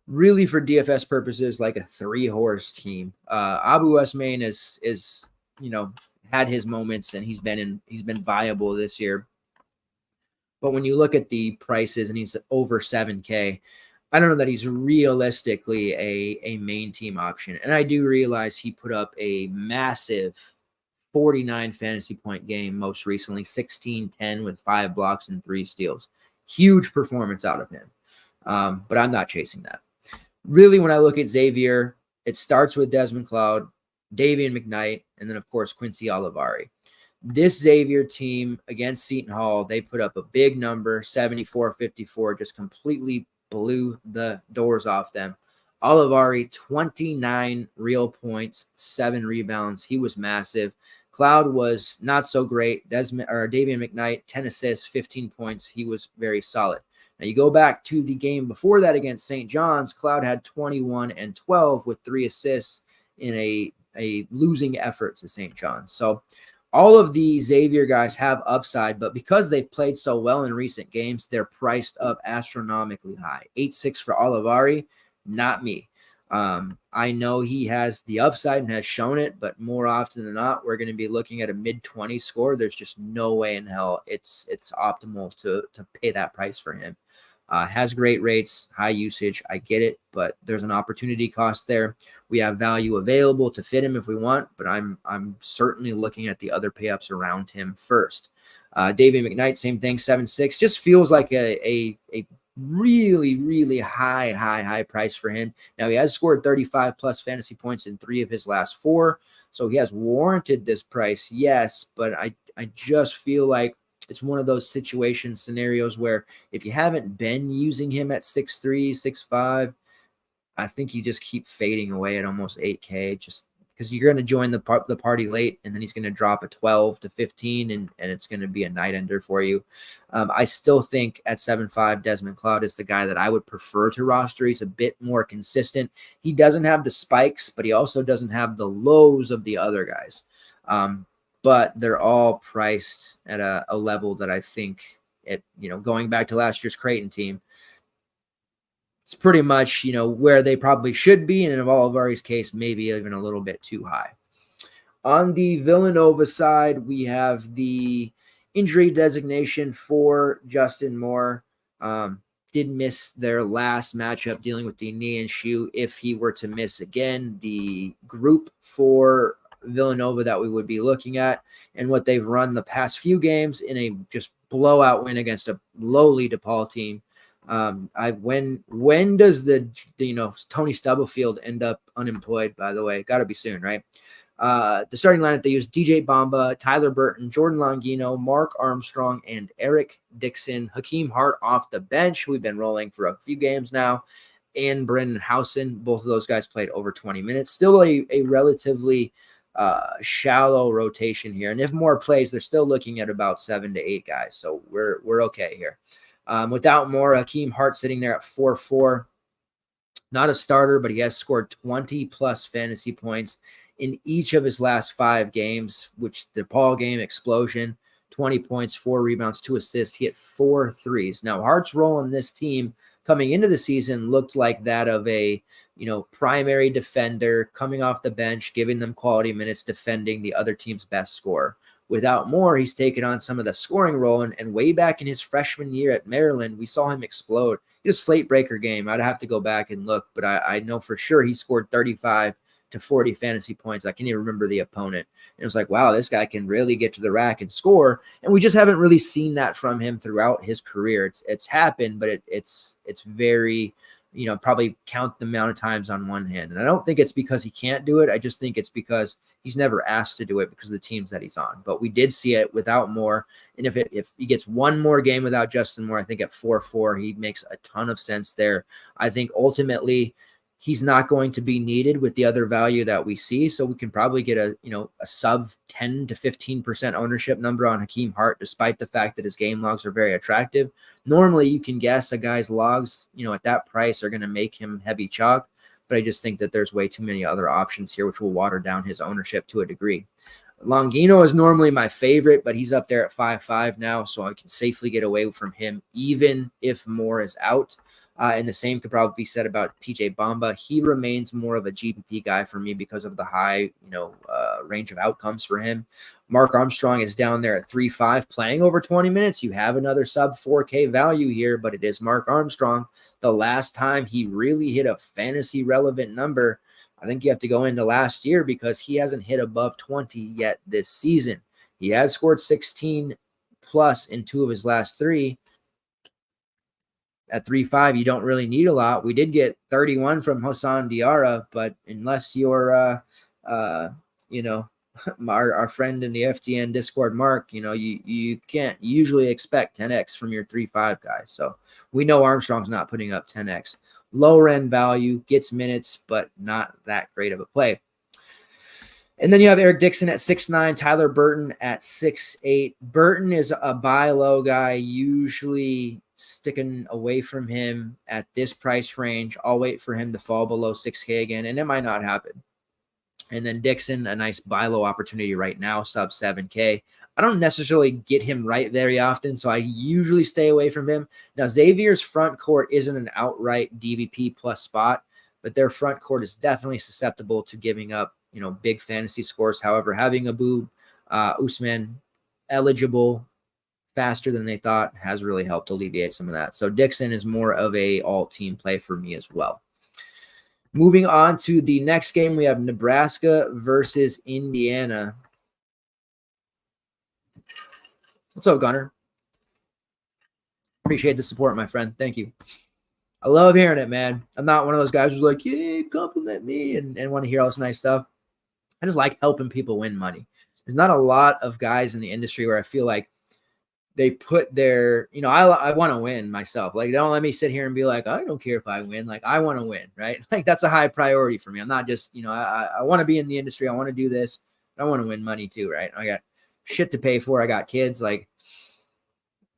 really for DFS purposes, like a 3-horse team. Abu Osman is had his moments, and he's been viable this year. But when you look at the prices, and he's over 7K, I don't know that he's realistically a main team option. And I do realize he put up a massive 49 fantasy point game most recently, 16-10 with 5 blocks and 3 steals. Huge performance out of him. But I'm not chasing that. Really, when I look at Xavier, it starts with Desmond Cloud, Davian McKnight, and then, of course, Quincy Olivari. This Xavier team against Seton Hall, they put up a big number, 74-54, just completely blew the doors off them. Olivari, 29 real points, 7 rebounds. He was massive. Cloud was not so great. Davian McKnight, 10 assists, 15 points. He was very solid. Now, you go back to the game before that against St. John's, Cloud had 21 and 12 with 3 assists in a losing effort to St. John's. So all of the Xavier guys have upside, but because they've played so well in recent games, they're priced up astronomically high. 8-6 for Olivari, not me. I know he has the upside and has shown it, but more often than not, we're going to be looking at a mid-20 score. There's just no way in hell it's optimal to pay that price for him. Has great rates, high usage. I get it, but there's an opportunity cost there. We have value available to fit him if we want, but I'm certainly looking at the other pay-ups around him first. Davian McKnight, same thing, 7-6. Just feels like a really, really high price for him. Now, he has scored 35 plus fantasy points in 3 of his last 4, so he has warranted this price, yes, but I just feel like it's one of those scenarios where if you haven't been using him at 6'3", 6'5", I think you just keep fading away at almost 8K, just because you're going to join the party late, and then he's going to drop a 12 to 15, and it's going to be a night ender for you. I still think at 7.5, Desmond Cloud is the guy that I would prefer to roster. He's a bit more consistent. He doesn't have the spikes, but he also doesn't have the lows of the other guys. But they're all priced at a level that I think, going back to last year's Creighton team, it's pretty much, where they probably should be. And in Olivari's case, maybe even a little bit too high. On the Villanova side, we have the injury designation for Justin Moore. Did miss their last matchup dealing with the knee and shoe. If he were to miss again, the group for Villanova that we would be looking at and what they've run the past few games in a just blowout win against a lowly DePaul team. When does the Tony Stubblefield end up unemployed, by the way? Got to be soon, right? The starting lineup, they use DJ Bamba, Tyler Burton, Jordan Longino, Mark Armstrong, and Eric Dixon. Hakeem Hart off the bench, who we've been rolling for a few games now, and Brendan Housen. Both of those guys played over 20 minutes. Still a relatively shallow rotation here, and if Moore plays, they're still looking at about 7 to 8 guys, so we're okay here. Without Moore, Hakeem Hart sitting there at 4-4, not a starter, but he has scored 20 plus fantasy points in each of his last 5 games, which the DePaul game, explosion, 20 points, 4 rebounds, 2 assists. He hit 4 threes. Now, Hart's role in this team coming into the season looked like that of a, primary defender coming off the bench, giving them quality minutes, defending the other team's best scorer. Without Moore, he's taken on some of the scoring role, and way back in his freshman year at Maryland, we saw him explode. He was a slate breaker game. I'd have to go back and look, but I know for sure he scored 35 to 40 fantasy points. I can't even remember the opponent. And it was like, wow, this guy can really get to the rack and score. And we just haven't really seen that from him throughout his career. It's happened, but it's very, probably count the amount of times on one hand. And I don't think it's because he can't do it. I just think it's because he's never asked to do it because of the teams that he's on. But we did see it without Moore. And if he gets one more game without Justin Moore, I think at 4-4, he makes a ton of sense there. I think ultimately he's not going to be needed with the other value that we see. So we can probably get a sub 10 to 15% ownership number on Hakeem Hart, despite the fact that his game logs are very attractive. Normally you can guess a guy's logs, at that price are going to make him heavy chalk. But I just think that there's way too many other options here, which will water down his ownership to a degree. Longino is normally my favorite, but he's up there at 5.5 now. So I can safely get away from him, even if Moore is out. And the same could probably be said about TJ Bamba. He remains more of a GPP guy for me because of the high, range of outcomes for him. Mark Armstrong is down there at 3.5, playing over 20 minutes. You have another sub 4K value here, but it is Mark Armstrong. The last time he really hit a fantasy relevant number, I think you have to go into last year because he hasn't hit above 20 yet this season. He has scored 16 plus in 2 of his last 3. At 3.5, you don't really need a lot. We did get 31 from Hassan Diarra, but unless you're, our friend in the FTN Discord, Mark, you can't usually expect 10x from your 3.5 guy. So we know Armstrong's not putting up 10x. Lower end value, gets minutes, but not that great of a play. And then you have Eric Dixon at 6.9, Tyler Burton at 6.8. Burton is a buy low guy, usually sticking away from him at this price range. I'll wait for him to fall below 6K again, and it might not happen. And then Dixon, a nice buy low opportunity right now, sub 7K. I don't necessarily get him right very often, so I usually stay away from him. Now, Xavier's front court isn't an outright DVP plus spot, but their front court is definitely susceptible to giving up, big fantasy scores. However, having Abu Usman eligible faster than they thought has really helped alleviate some of that. So Dixon is more of a all-team play for me as well. Moving on to the next game, we have Nebraska versus Indiana. What's up, Gunner? Appreciate the support, my friend. Thank you. I love hearing it, man. I'm not one of those guys who's like, yeah, compliment me and want to hear all this nice stuff. I just like helping people win money. There's not a lot of guys in the industry where I feel like they put their, I want to win myself. Like, don't let me sit here and be like, I don't care if I win. Like, I want to win, right? Like, that's a high priority for me. I'm not just, I want to be in the industry. I want to do this. I want to win money too, right? I got shit to pay for. I got kids. Like,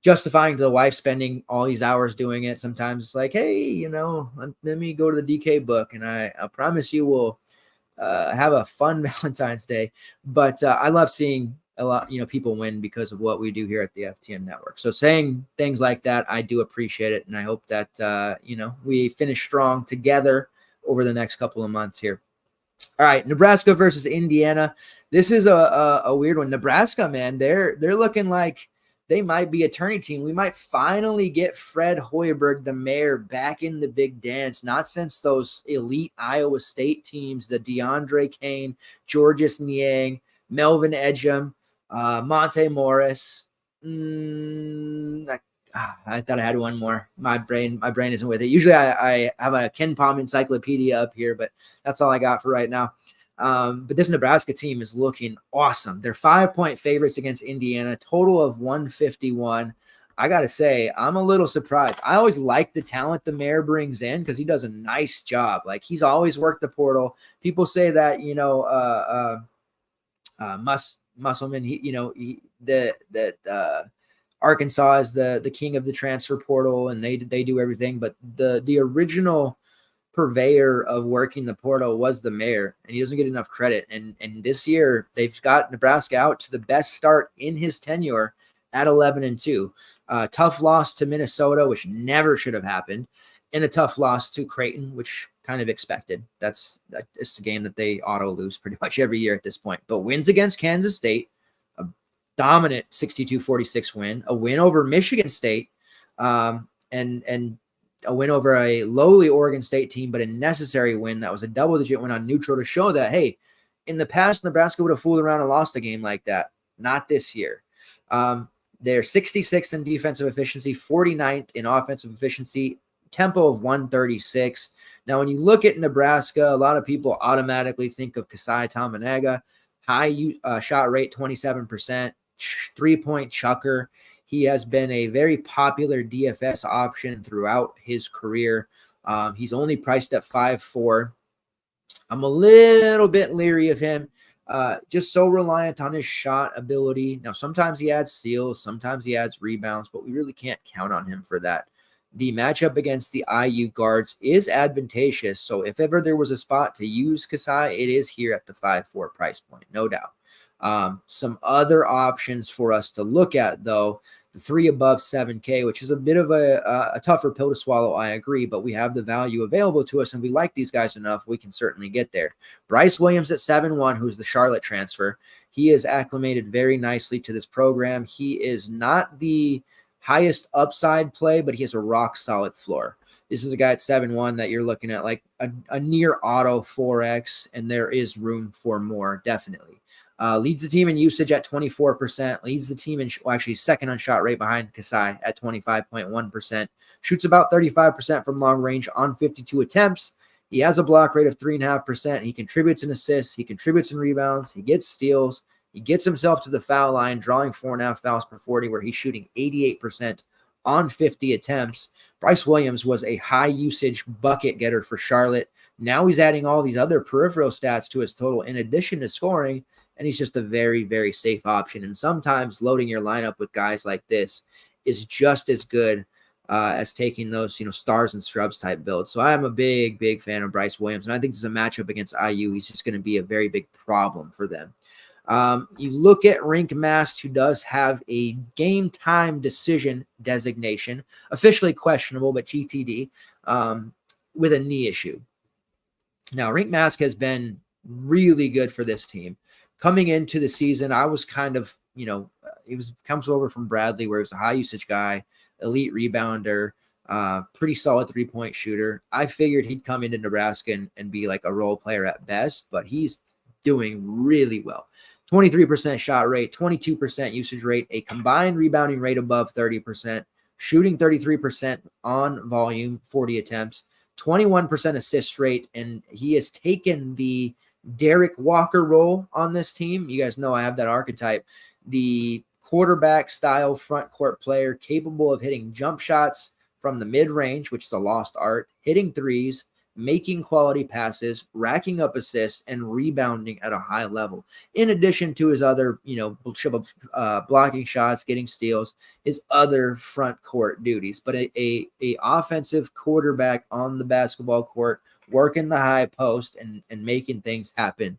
justifying to the wife spending all these hours doing it. Sometimes it's like, hey, let me go to the DK book, and I promise you we'll have a fun Valentine's Day. But I love seeing a lot, people win because of what we do here at the FTN Network. So saying things like that, I do appreciate it. And I hope that, we finish strong together over the next couple of months here. All right. Nebraska versus Indiana. This is a weird one. Nebraska, man, they're looking like they might be a turning team. We might finally get Fred Hoiberg, the mayor, back in the big dance. Not since those elite Iowa State teams, the DeAndre Kane, Georges Niang, Melvin Edgem, Monte Morris. I thought I had one more. My brain isn't with it. Usually I have a Ken Palm encyclopedia up here, but that's all I got for right now. But this Nebraska team is looking awesome. They're 5-point favorites against Indiana, total of 151. I got to say, I'm a little surprised. I always like the talent the mayor brings in because he does a nice job. Like, he's always worked the portal. People say that, Musselman, Arkansas is the king of the transfer portal, and they do everything. But the original purveyor of working the portal was the mayor, and he doesn't get enough credit. And this year they've got Nebraska out to the best start in his tenure at 11-2. Tough loss to Minnesota, which never should have happened. in a tough loss to Creighton, which kind of expected. That's a game that they auto lose pretty much every year at this point. But wins against Kansas State, a dominant 62-46 win, a win over Michigan State, and a win over a lowly Oregon State team, but a necessary win. That was a double-digit win on neutral to show that, hey, in the past, Nebraska would have fooled around and lost a game like that. Not this year. They're 66th in defensive efficiency, 49th in offensive efficiency, tempo of 136. Now, when you look at Nebraska, a lot of people automatically think of Kasai Tamanaga, high shot rate, 27%, three-point chucker. He has been a very popular DFS option throughout his career. He's only priced at 5.4. I'm a little bit leery of him. Just so reliant on his shot ability. Now, sometimes he adds steals, sometimes he adds rebounds, but we really can't count on him for that. The matchup against the IU guards is advantageous, so if ever there was a spot to use Kasai, it is here at the 5.4 price point, no doubt. Some other options for us to look at, though, the 3 above 7K, which is a bit of a tougher pill to swallow, I agree, but we have the value available to us, and we like these guys enough, we can certainly get there. Bryce Williams at 7.1, who's the Charlotte transfer. He is acclimated very nicely to this program. He is not the highest upside play, but he has a rock-solid floor. This is a guy at 7.1 that you're looking at like a near auto 4X, and there is room for more, definitely. Leads the team in usage at 24%, leads the team in, actually second on shot rate behind Kasai at 25.1%, shoots about 35% from long range on 52 attempts. He has a block rate of 3.5%. He contributes in assists. He contributes in rebounds. He gets steals. He gets himself to the foul line, drawing 4.5 fouls per 40, where he's shooting 88% on 50 attempts. Bryce Williams was a high usage bucket getter for Charlotte. Now he's adding all these other peripheral stats to his total in addition to scoring, and he's just a very, very safe option. And sometimes loading your lineup with guys like this is just as good as taking those, stars and scrubs type builds. So I'm a big, big fan of Bryce Williams, and I think this is a matchup against IU. He's just going to be a very big problem for them. You look at Rink Mast, who does have a game time decision designation, officially questionable, but GTD, with a knee issue. Now, Rink Mast has been really good for this team. Coming into the season, I was kind of, comes over from Bradley, where he was a high usage guy, elite rebounder, pretty solid 3-point shooter. I figured he'd come into Nebraska and be like a role player at best, but he's doing really well. 23% shot rate, 22% usage rate, a combined rebounding rate above 30%, shooting 33% on volume, 40 attempts, 21% assist rate, and he has taken the Derek Walker role on this team. You guys know I have that archetype, the quarterback style front court player capable of hitting jump shots from the mid-range, which is a lost art, hitting threes, making quality passes, racking up assists, and rebounding at a high level. In addition to his other, blocking shots, getting steals, his other front court duties. But a offensive quarterback on the basketball court, working the high post and making things happen.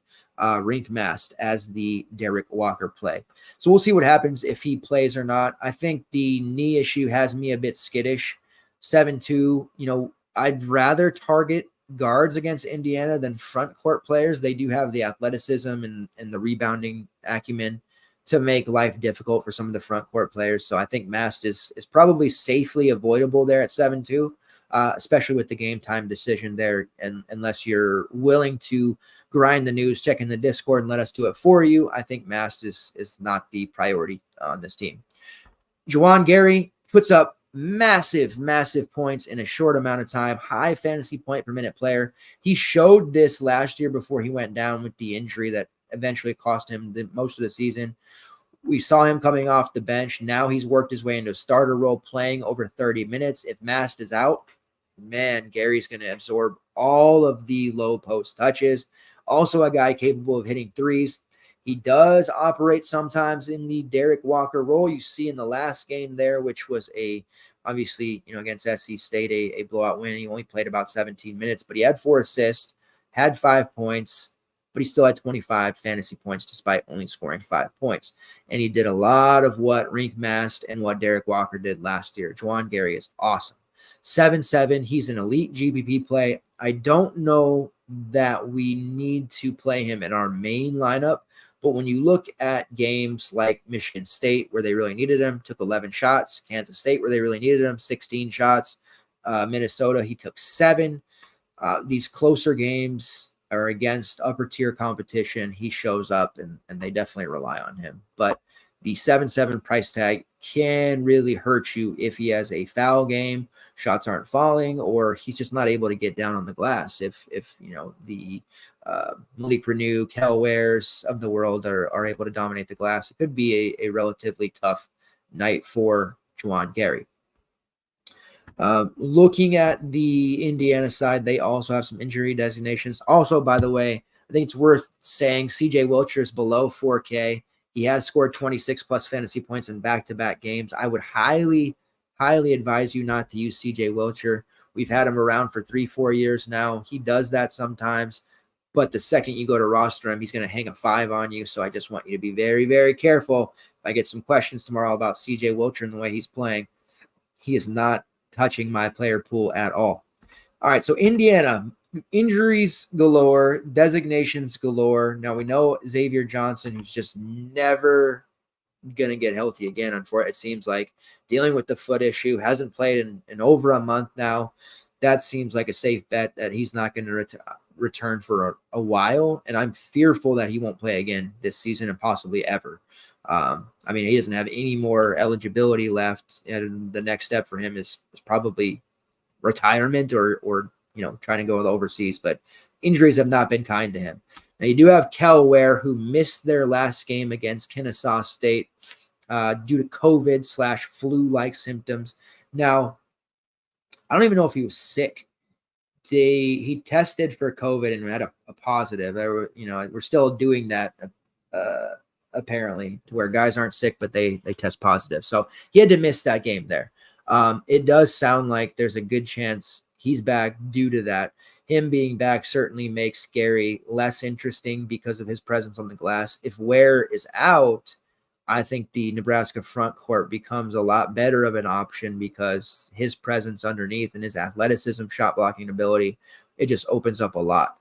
Rink Mast as the Derek Walker play. So we'll see what happens if he plays or not. I think the knee issue has me a bit skittish. 7.2, I'd rather target guards against Indiana than front court players. They do have the athleticism and the rebounding acumen to make life difficult for some of the front court players. So I think Mast is probably safely avoidable there at 7.2, especially with the game time decision there. And unless you're willing to grind the news, check in the Discord and let us do it for you, I think Mast is not the priority on this team. Juwan Gary puts up massive points in a short amount of time, high fantasy point per minute player. He showed this last year before he went down with the injury that eventually cost him most of the season. We saw him coming off the bench. Now he's worked his way into a starter role, playing over 30 minutes. If Mast is out, man, Gary's going to absorb all of the low post touches. Also a guy capable of hitting threes. He does operate sometimes in the Derek Walker role. You see in the last game there, which was obviously, against SC State, a blowout win. He only played about 17 minutes, but he had 4 assists, had 5 points, but he still had 25 fantasy points despite only scoring 5 points. And he did a lot of what Rink Mast and what Derek Walker did last year. Juwan Gary is awesome. 7-7. He's an elite GPP play. I don't know that we need to play him in our main lineup, but when you look at games like Michigan State, where they really needed him, took 11 shots. Kansas State, where they really needed him, 16 shots. Minnesota, he took 7. These closer games are against upper tier competition. He shows up, and they definitely rely on him. But the 7-7 price tag can really hurt you if he has a foul game, shots aren't falling, or he's just not able to get down on the glass. If the Malik Renew, Kel Wares of the world are able to dominate the glass, it could be a relatively tough night for Juwan Gary. Looking at the Indiana side, they also have some injury designations. Also, by the way, I think it's worth saying CJ Wilcher is below 4K. He has scored 26 plus fantasy points in back-to-back games. I would highly advise you not to use CJ Wilcher. We've had him around for 3-4 years now. He does that sometimes, but the second you go to roster him, he's going to hang a 5 on you. So I just want you to be very, very careful. If I get some questions tomorrow about CJ Wilcher and the way he's playing, he is not touching my player pool at all. All right, so Indiana, injuries galore, designations galore. Now we know Xavier Johnson, who's just never going to get healthy again. Unfortunately, it seems like dealing with the foot issue, hasn't played in over a month now. That seems like a safe bet that he's not going to return for a while, and I'm fearful that he won't play again this season and possibly ever. I mean, he doesn't have any more eligibility left, and the next step for him is probably retirement or trying to go overseas. But injuries have not been kind to him. Now, you do have Kel Ware, who missed their last game against Kennesaw State due to COVID/flu-like symptoms. Now, I don't even know if he was sick. He tested for COVID and had a positive. We're still doing that apparently, to where guys aren't sick, but they test positive. So he had to miss that game there. It does sound like there's a good chance he's back due to that. Him being back certainly makes Gary less interesting because of his presence on the glass. If Ware is out, I think the Nebraska front court becomes a lot better of an option because his presence underneath and his athleticism, shot blocking ability, it just opens up a lot.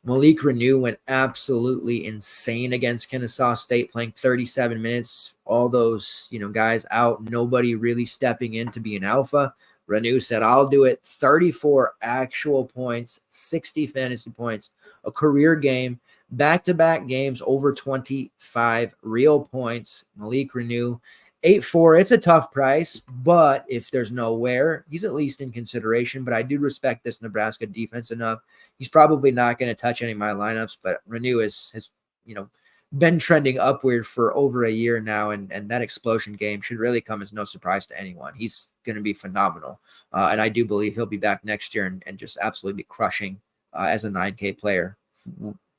Malik Renew went absolutely insane against Kennesaw State, playing 37 minutes. All those, guys out, nobody really stepping in to be an alpha. Renew said, I'll do it. 34 actual points, 60 fantasy points, a career game, back-to-back games, over 25 real points. Malik Renew, 8-4. It's a tough price, but if there's nowhere, he's at least in consideration. But I do respect this Nebraska defense enough. He's probably not going to touch any of my lineups, but Renew has been trending upward for over a year now, and that explosion game should really come as no surprise to anyone. He's going to be phenomenal, and I do believe he'll be back next year and just absolutely be crushing as a 9K player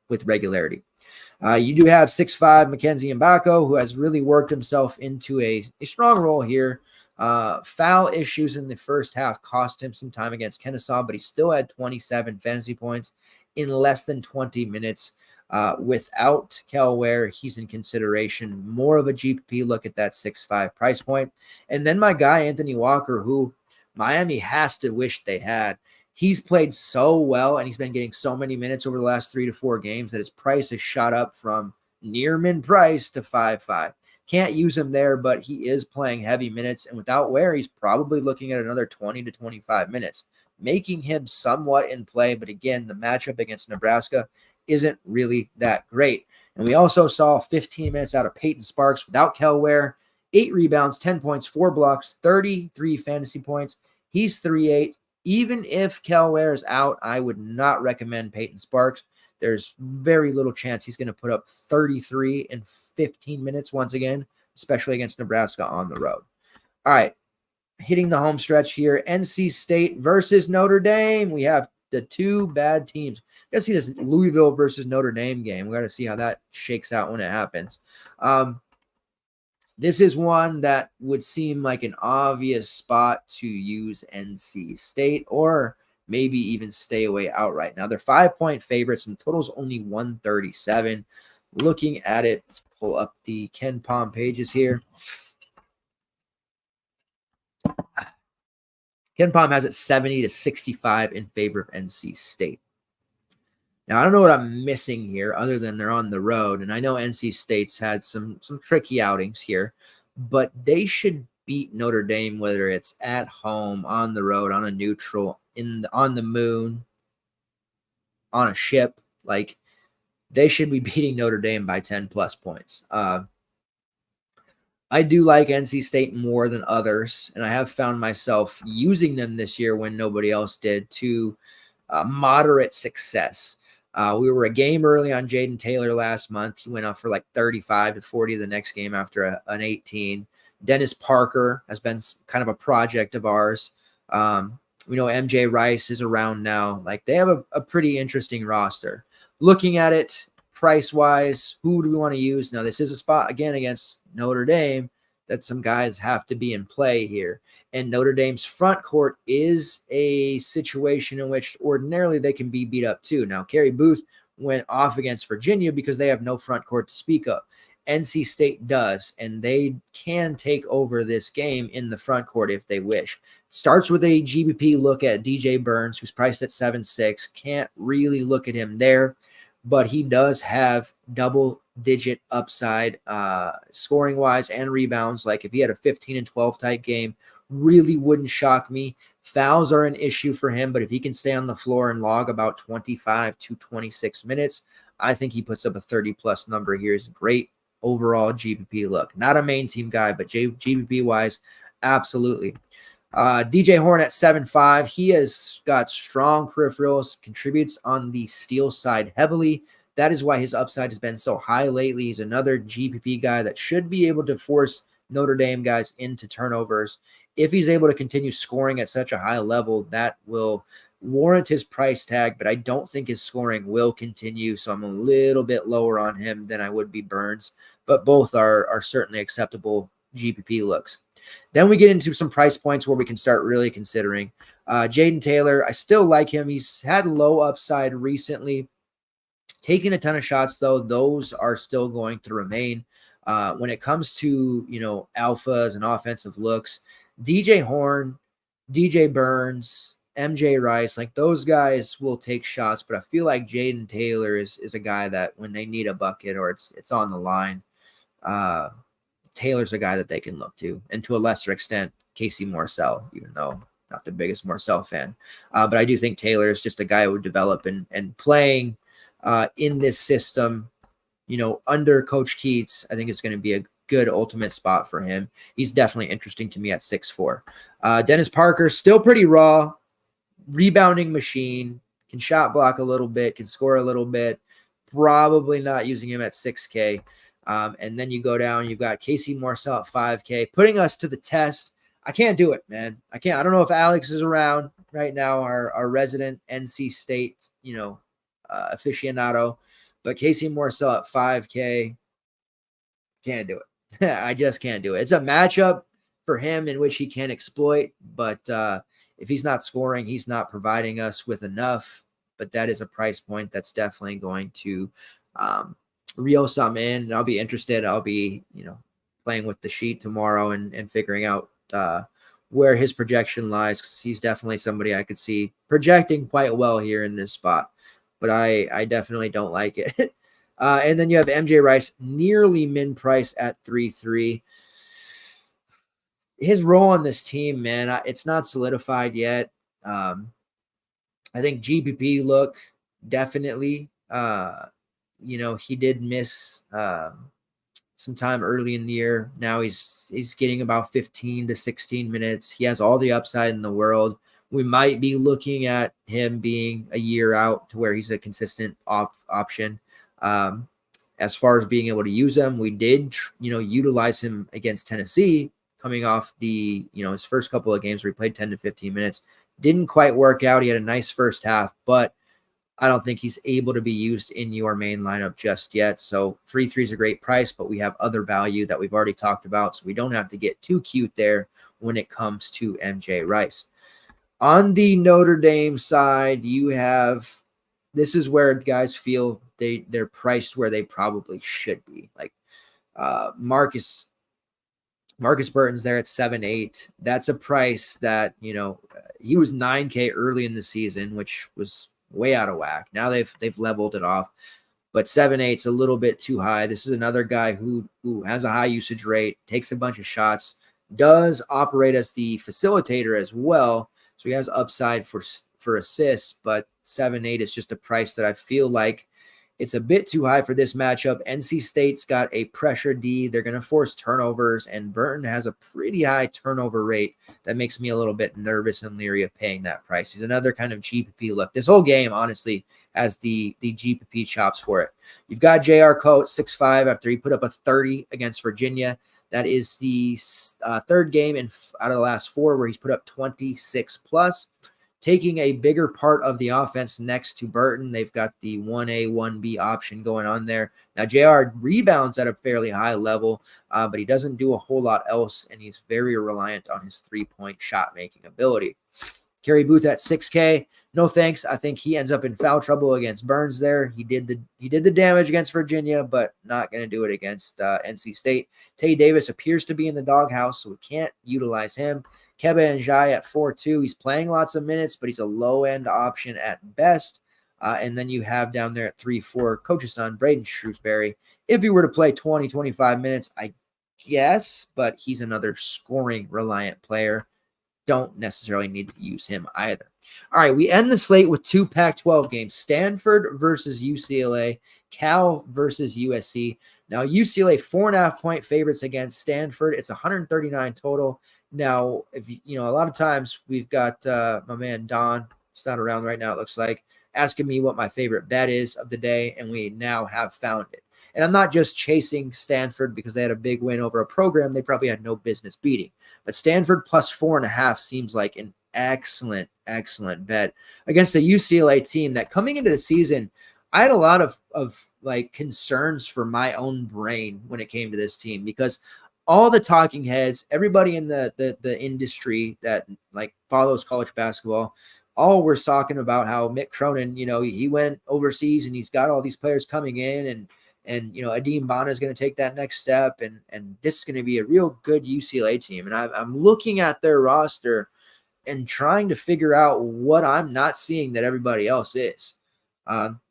with regularity. You do have 6'5" Mackenzie Mbako, who has really worked himself into a strong role here. Foul issues in the first half cost him some time against Kennesaw, but he still had 27 fantasy points in less than 20 minutes. Without Kel Ware, he's in consideration. More of a GPP look at that 6'5" price point. And then my guy, Anthony Walker, who Miami has to wish they had. He's played so well, and he's been getting so many minutes over the last 3 to 4 games that his price has shot up from near min price to 5.5. Can't use him there, but he is playing heavy minutes, and without Ware, he's probably looking at another 20 to 25 minutes, making him somewhat in play. But again, the matchup against Nebraska isn't really that great. And we also saw 15 minutes out of Peyton Sparks without Kel Ware, 8 rebounds, 10 points, 4 blocks, 33 fantasy points. He's 3.8. Even if Kel Ware is out, I would not recommend Peyton Sparks. There's very little chance he's going to put up 33 in 15 minutes once again, especially against Nebraska on the road. All right, hitting the home stretch here, NC State versus Notre Dame. We have the two bad teams. You got to see this Louisville versus Notre Dame game. We got to see how that shakes out when it happens. This is one that would seem like an obvious spot to use NC State, or maybe even stay away outright. Now, they're 5-point favorites, and the total's only 137. Looking at it, let's pull up the Ken Palm pages here. Ken Palm has it 70 to 65 in favor of NC State. Now, I don't know what I'm missing here other than they're on the road. And I know NC State's had some tricky outings here, but they should beat Notre Dame, whether it's at home, on the road, on a neutral, on the moon, on a ship. Like, they should be beating Notre Dame by 10 plus points. I do like NC State more than others, and I have found myself using them this year when nobody else did to moderate success. We were a game early on Jaden Taylor last month. He went up for like 35 to 40 the next game after an 18. Dennis Parker has been kind of a project of ours. We know MJ Rice is around now. Like, they have a pretty interesting roster. Looking at it price-wise, who do we want to use? Now, this is a spot, again, against Notre Dame that some guys have to be in play here. And Notre Dame's front court is a situation in which ordinarily they can be beat up too. Now, Kerry Booth went off against Virginia because they have no front court to speak of. NC State does, and they can take over this game in the front court if they wish. Starts with a GBP look at DJ Burns, who's priced at 7.6. Can't really look at him there, but he does have double-digit upside scoring-wise and rebounds. Like, if he had a 15 and 12 type game, really wouldn't shock me. Fouls are an issue for him, but if he can stay on the floor and log about 25 to 26 minutes, I think he puts up a 30-plus number here. Is a great overall GBP look. Not a main team guy, but GBP-wise, absolutely. DJ Horn at 7.5. He has got strong peripherals, contributes on the steal side heavily. That is why his upside has been so high lately. He's another GPP guy that should be able to force Notre Dame guys into turnovers. If he's able to continue scoring at such a high level, that will warrant his price tag, but I don't think his scoring will continue, so I'm a little bit lower on him than I would be Burns, but both are certainly acceptable GPP looks. Then we get into some price points where we can start really considering. Jaden Taylor, I still like him. He's had low upside recently. Taking a ton of shots, though, those are still going to remain. When it comes to, alphas and offensive looks, DJ Horn, DJ Burns, MJ Rice, like those guys will take shots, but I feel like Jaden Taylor is a guy that when they need a bucket or it's on the line, Taylor's a guy that they can look to, and to a lesser extent, Casey Morsell, even though not the biggest Morsell fan. But I do think Taylor is just a guy who would develop and playing in this system, under Coach Keats, I think it's going to be a good ultimate spot for him. He's definitely interesting to me at 6'4". Dennis Parker, still pretty raw, rebounding machine, can shot block a little bit, can score a little bit, probably not using him at 6K. And then you go down, you've got Casey Morsell at 5K, putting us to the test. I can't do it, man. I can't. I don't know if Alex is around right now, our resident NC State, aficionado, but Casey Morsell at 5K, can't do it. I just can't do it. It's a matchup for him in which he can exploit, but if he's not scoring, he's not providing us with enough. But that is a price point that's definitely going to reel some in. And I'll be interested. I'll be, playing with the sheet tomorrow and figuring out where his projection lies, because he's definitely somebody I could see projecting quite well here in this spot. But I definitely don't like it. And then you have MJ Rice, nearly min price at 3.3. His role on this team, man, it's not solidified yet. I think GPP look, definitely. He did miss some time early in the year. Now he's getting about 15 to 16 minutes. He has all the upside in the world. We might be looking at him being a year out to where he's a consistent option. As far as being able to use him, we did, utilize him against Tennessee coming off the, his first couple of games where he played 10 to 15 minutes. Didn't quite work out. He had a nice first half, but I don't think he's able to be used in your main lineup just yet. So 3.3 is a great price, but we have other value that we've already talked about, so we don't have to get too cute there when it comes to MJ Rice. On the Notre Dame side, this is where guys feel they're priced where they probably should be. Like Marcus Marcus Burton's there at 7.8. That's a price that, he was 9K early in the season, which was way out of whack. Now they've leveled it off, but 7.8 is a little bit too high. This is another guy who has a high usage rate, takes a bunch of shots, does operate as the facilitator as well. So he has upside for assists, but 7.8 is just a price that I feel like it's a bit too high for this matchup. NC State's got a pressure D. They're going to force turnovers, and Burton has a pretty high turnover rate that makes me a little bit nervous and leery of paying that price. He's another kind of GPP look. This whole game, honestly, has the GPP chops for it. You've got J.R. Coe at 6'5" after he put up a 30 against Virginia. That is the third game out of the last 4 where he's put up 26 plus. Taking a bigger part of the offense next to Burton. They've got the 1A, 1B option going on there. Now, JR rebounds at a fairly high level, but he doesn't do a whole lot else, and he's very reliant on his three-point shot-making ability. Kerry Booth at 6K. No thanks. I think he ends up in foul trouble against Burns there. He did the damage against Virginia, but not going to do it against NC State. Tay Davis appears to be in the doghouse, so we can't utilize him. Keba Njai at 4.2. He's playing lots of minutes, but he's a low-end option at best. And then you have down there at 3.4, coach's son, Braden Shrewsbury. If he were to play 20, 25 minutes, I guess, but he's another scoring-reliant player. Don't necessarily need to use him either. All right, we end the slate with 2 Pac-12 games, Stanford versus UCLA, Cal versus USC. Now, UCLA 4.5-point favorites against Stanford. It's 139 total. Now, if a lot of times we've got my man Don, he's not around right now, it looks like, asking me what my favorite bet is of the day, and we now have found it. And I'm not just chasing Stanford because they had a big win over a program they probably had no business beating. But Stanford plus 4.5 seems like an excellent bet against a UCLA team that coming into the season, I had a lot of concerns for my own brain when it came to this team because all the talking heads, everybody in the industry that follows college basketball, all were talking about how Mick Cronin, he went overseas and he's got all these players coming in and Adeem Bana is going to take that next step and this is going to be a real good UCLA team. And I'm looking at their roster and trying to figure out what I'm not seeing that everybody else is.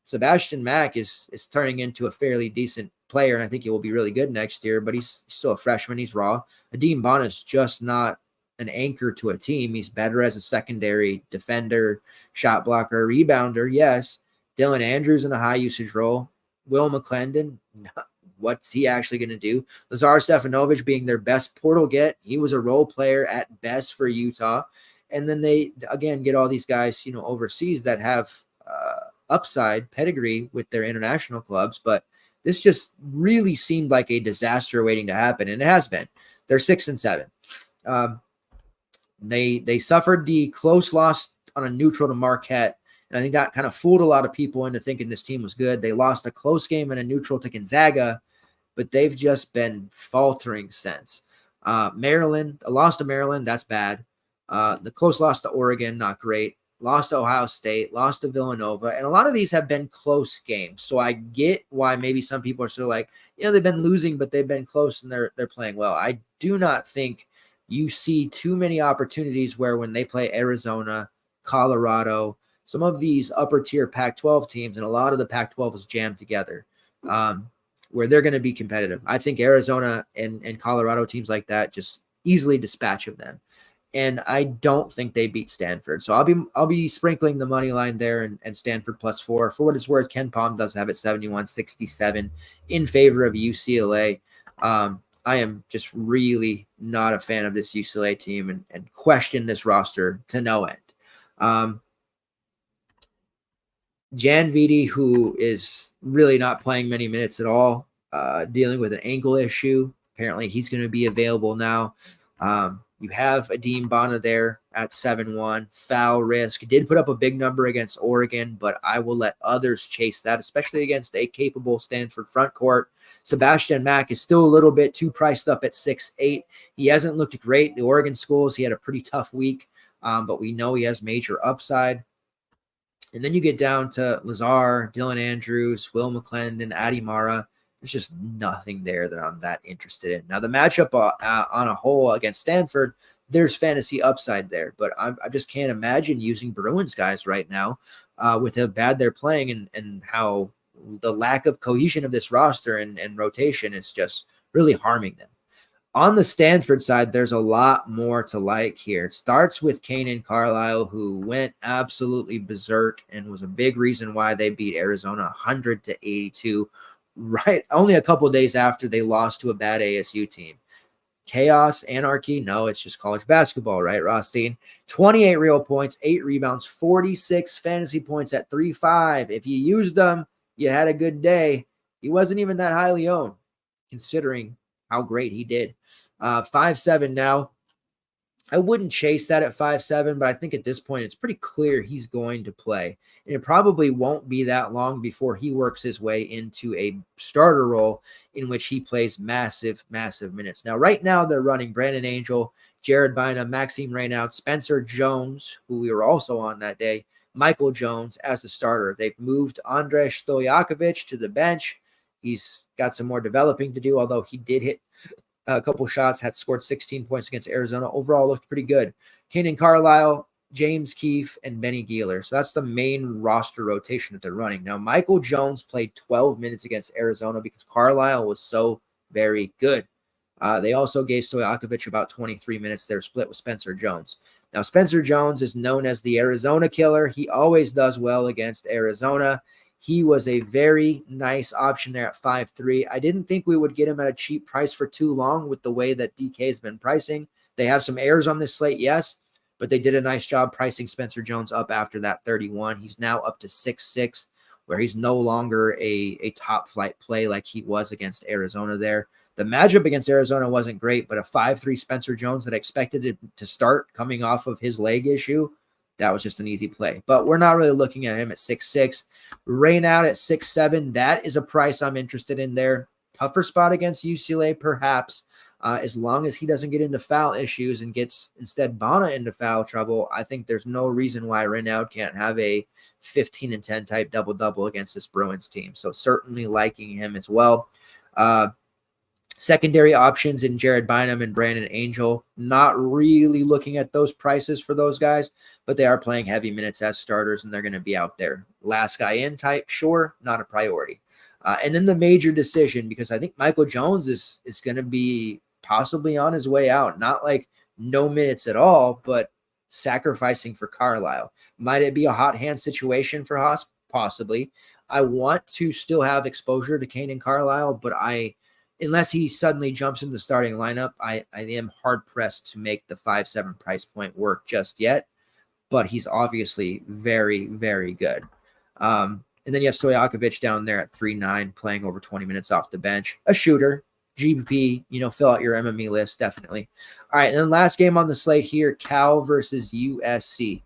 Sebastian Mack is turning into a fairly decent player, and I think he will be really good next year, but he's still a freshman. He's raw. Adeem Bana is just not an anchor to a team. He's better as a secondary defender, shot blocker, rebounder, yes. Dylan Andrews in a high usage role. Will McClendon, what's he actually going to do? Lazar Stefanovic being their best portal get. He was a role player at best for Utah. And then they, again, get all these guys, overseas that have upside pedigree with their international clubs. But this just really seemed like a disaster waiting to happen, and it has been. They're 6-7. They suffered the close loss on a neutral to Marquette, and I think that kind of fooled a lot of people into thinking this team was good. They lost a close game and a neutral to Gonzaga, but they've just been faltering since. Maryland, a loss to Maryland, that's bad. The close loss to Oregon, not great. Lost to Ohio State, lost to Villanova, and a lot of these have been close games. So I get why maybe some people are sort of they've been losing, but they've been close and they're playing well. I do not think you see too many opportunities where when they play Arizona, Colorado, some of these upper tier Pac-12 teams, and a lot of the Pac-12 is jammed together, where they're going to be competitive. I think Arizona and Colorado teams like that just easily dispatch of them. And I don't think they beat Stanford. So I'll be sprinkling the money line there and Stanford plus 4. For what it's worth, Ken Palm does have it 71-67 in favor of UCLA. I am just really not a fan of this UCLA team and question this roster to no end. Jan Viti, who is really not playing many minutes at all, dealing with an ankle issue. Apparently he's going to be available now. You have Adeem Bana there at 7-1. Foul risk. Did put up a big number against Oregon, but I will let others chase that, especially against a capable Stanford front court. Sebastian Mack is still a little bit too priced up at 6'8". He hasn't looked great. The Oregon schools, he had a pretty tough week, but we know he has major upside. And then you get down to Lazar, Dylan Andrews, Will McClendon, Adi Mara. there's just nothing there that I'm that interested in. Now, the matchup on a whole against Stanford, there's fantasy upside there, but I just can't imagine using Bruins guys right now with how bad they're playing and how the lack of cohesion of this roster and rotation is just really harming them. On the Stanford side, there's a lot more to like here. It starts with Kanan Carlisle, who went absolutely berserk and was a big reason why they beat Arizona 100-82, right only a couple of days after they lost to a bad ASU team. Chaos, anarchy, no, it's just college basketball, right, Rothstein? 28 real points, 8 rebounds, 46 fantasy points at 3.5. If you used them, you had a good day. He wasn't even that highly owned, considering how great he did. 5.7 now. I wouldn't chase that at 5.7, but I think at this point it's pretty clear he's going to play. And it probably won't be that long before he works his way into a starter role in which he plays massive, massive minutes. Now, right now they're running Brandon Angel, Jared Bynum, Maxime Reynaud, Spencer Jones, who we were also on that day, Michael Jones as the starter. They've moved Andrei Stojakovic to the bench. He's got some more developing to do, although he did hit a couple shots, had scored 16 points against Arizona. Overall, looked pretty good. Kanan Carlisle, James Keefe, and Benny Gieler. So that's the main roster rotation that they're running. Now, Michael Jones played 12 minutes against Arizona because Carlisle was so very good. They also gave Stojakovic about 23 minutes. They're split with Spencer Jones. Now, Spencer Jones is known as the Arizona killer. He always does well against Arizona. He was a very nice option there at 5.3. I didn't think we would get him at a cheap price for too long with the way that DK has been pricing. They have some errors on this slate, yes, but they did a nice job pricing Spencer Jones up after that 31. He's now up to 6.6, where he's no longer a top flight play like he was against Arizona there. The matchup against Arizona wasn't great, but a 5.3 Spencer Jones that I expected to start coming off of his leg issue, that was just an easy play. But we're not really looking at him at 6.6. Reynaud at 6.7. That is a price I'm interested in there. Tougher spot against UCLA, perhaps. As long as he doesn't get into foul issues and gets instead Bana into foul trouble, I think there's no reason why Reynaud can't have a 15-10 type double-double against this Bruins team. So certainly liking him as well. Secondary options in Jared Bynum and Brandon Angel, not really looking at those prices for those guys, but they are playing heavy minutes as starters, and they're going to be out there. Last guy in type, sure, not a priority. And then the major decision, because I think Michael Jones is going to be possibly on his way out, not like no minutes at all, but sacrificing for Carlisle. Might it be a hot hand situation for Haas? Possibly. I want to still have exposure to Kanan Carlisle, but unless he suddenly jumps in the starting lineup, I am hard-pressed to make the 5.7 price point work just yet, but he's obviously very, very good. And then you have Stojakovic down there at 3.9, playing over 20 minutes off the bench. A shooter, GPP, fill out your MME list, definitely. All right, and then last game on the slate here, Cal versus USC.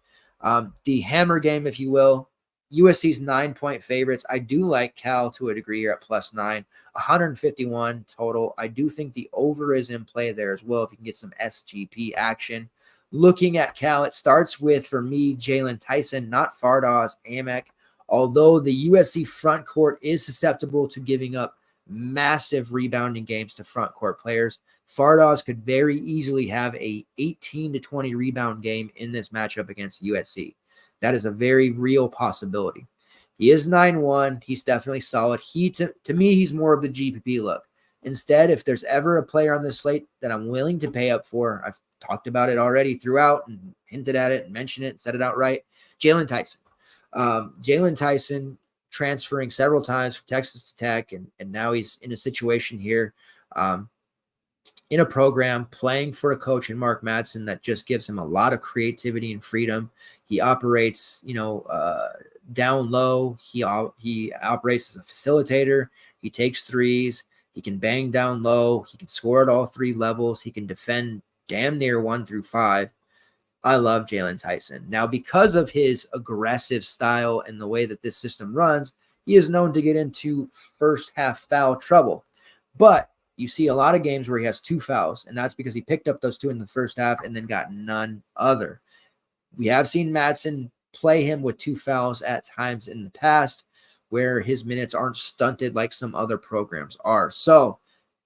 The hammer game, if you will. USC's 9-point favorites. I do like Cal to a degree here at +9, 151 total. I do think the over is in play there as well if you can get some SGP action. Looking at Cal, it starts with, for me, Jalen Tyson, not Fardaws, Amek. Although the USC front court is susceptible to giving up massive rebounding games to front court players, Fardaws could very easily have a 18 to 20 rebound game in this matchup against USC. That is a very real possibility. He is 9-1. He's definitely solid. To me, he's more of the GPP look. Instead, if there's ever a player on this slate that I'm willing to pay up for, I've talked about it already throughout and hinted at it and mentioned it and said it outright, Jalen Tyson. Jalen Tyson transferring several times from Texas Tech, and now he's in a situation here in a program playing for a coach in Mark Madsen that just gives him a lot of creativity and freedom. He operates, down low. He operates as a facilitator. He takes threes. He can bang down low. He can score at all three levels. He can defend damn near 1 through 5. I love Jalen Tyson. Now, because of his aggressive style and the way that this system runs, he is known to get into first half foul trouble. But you see a lot of games where he has 2 fouls, and that's because he picked up those 2 in the first half and then got none other. We have seen Madsen play him with 2 fouls at times in the past, where his minutes aren't stunted like some other programs are. So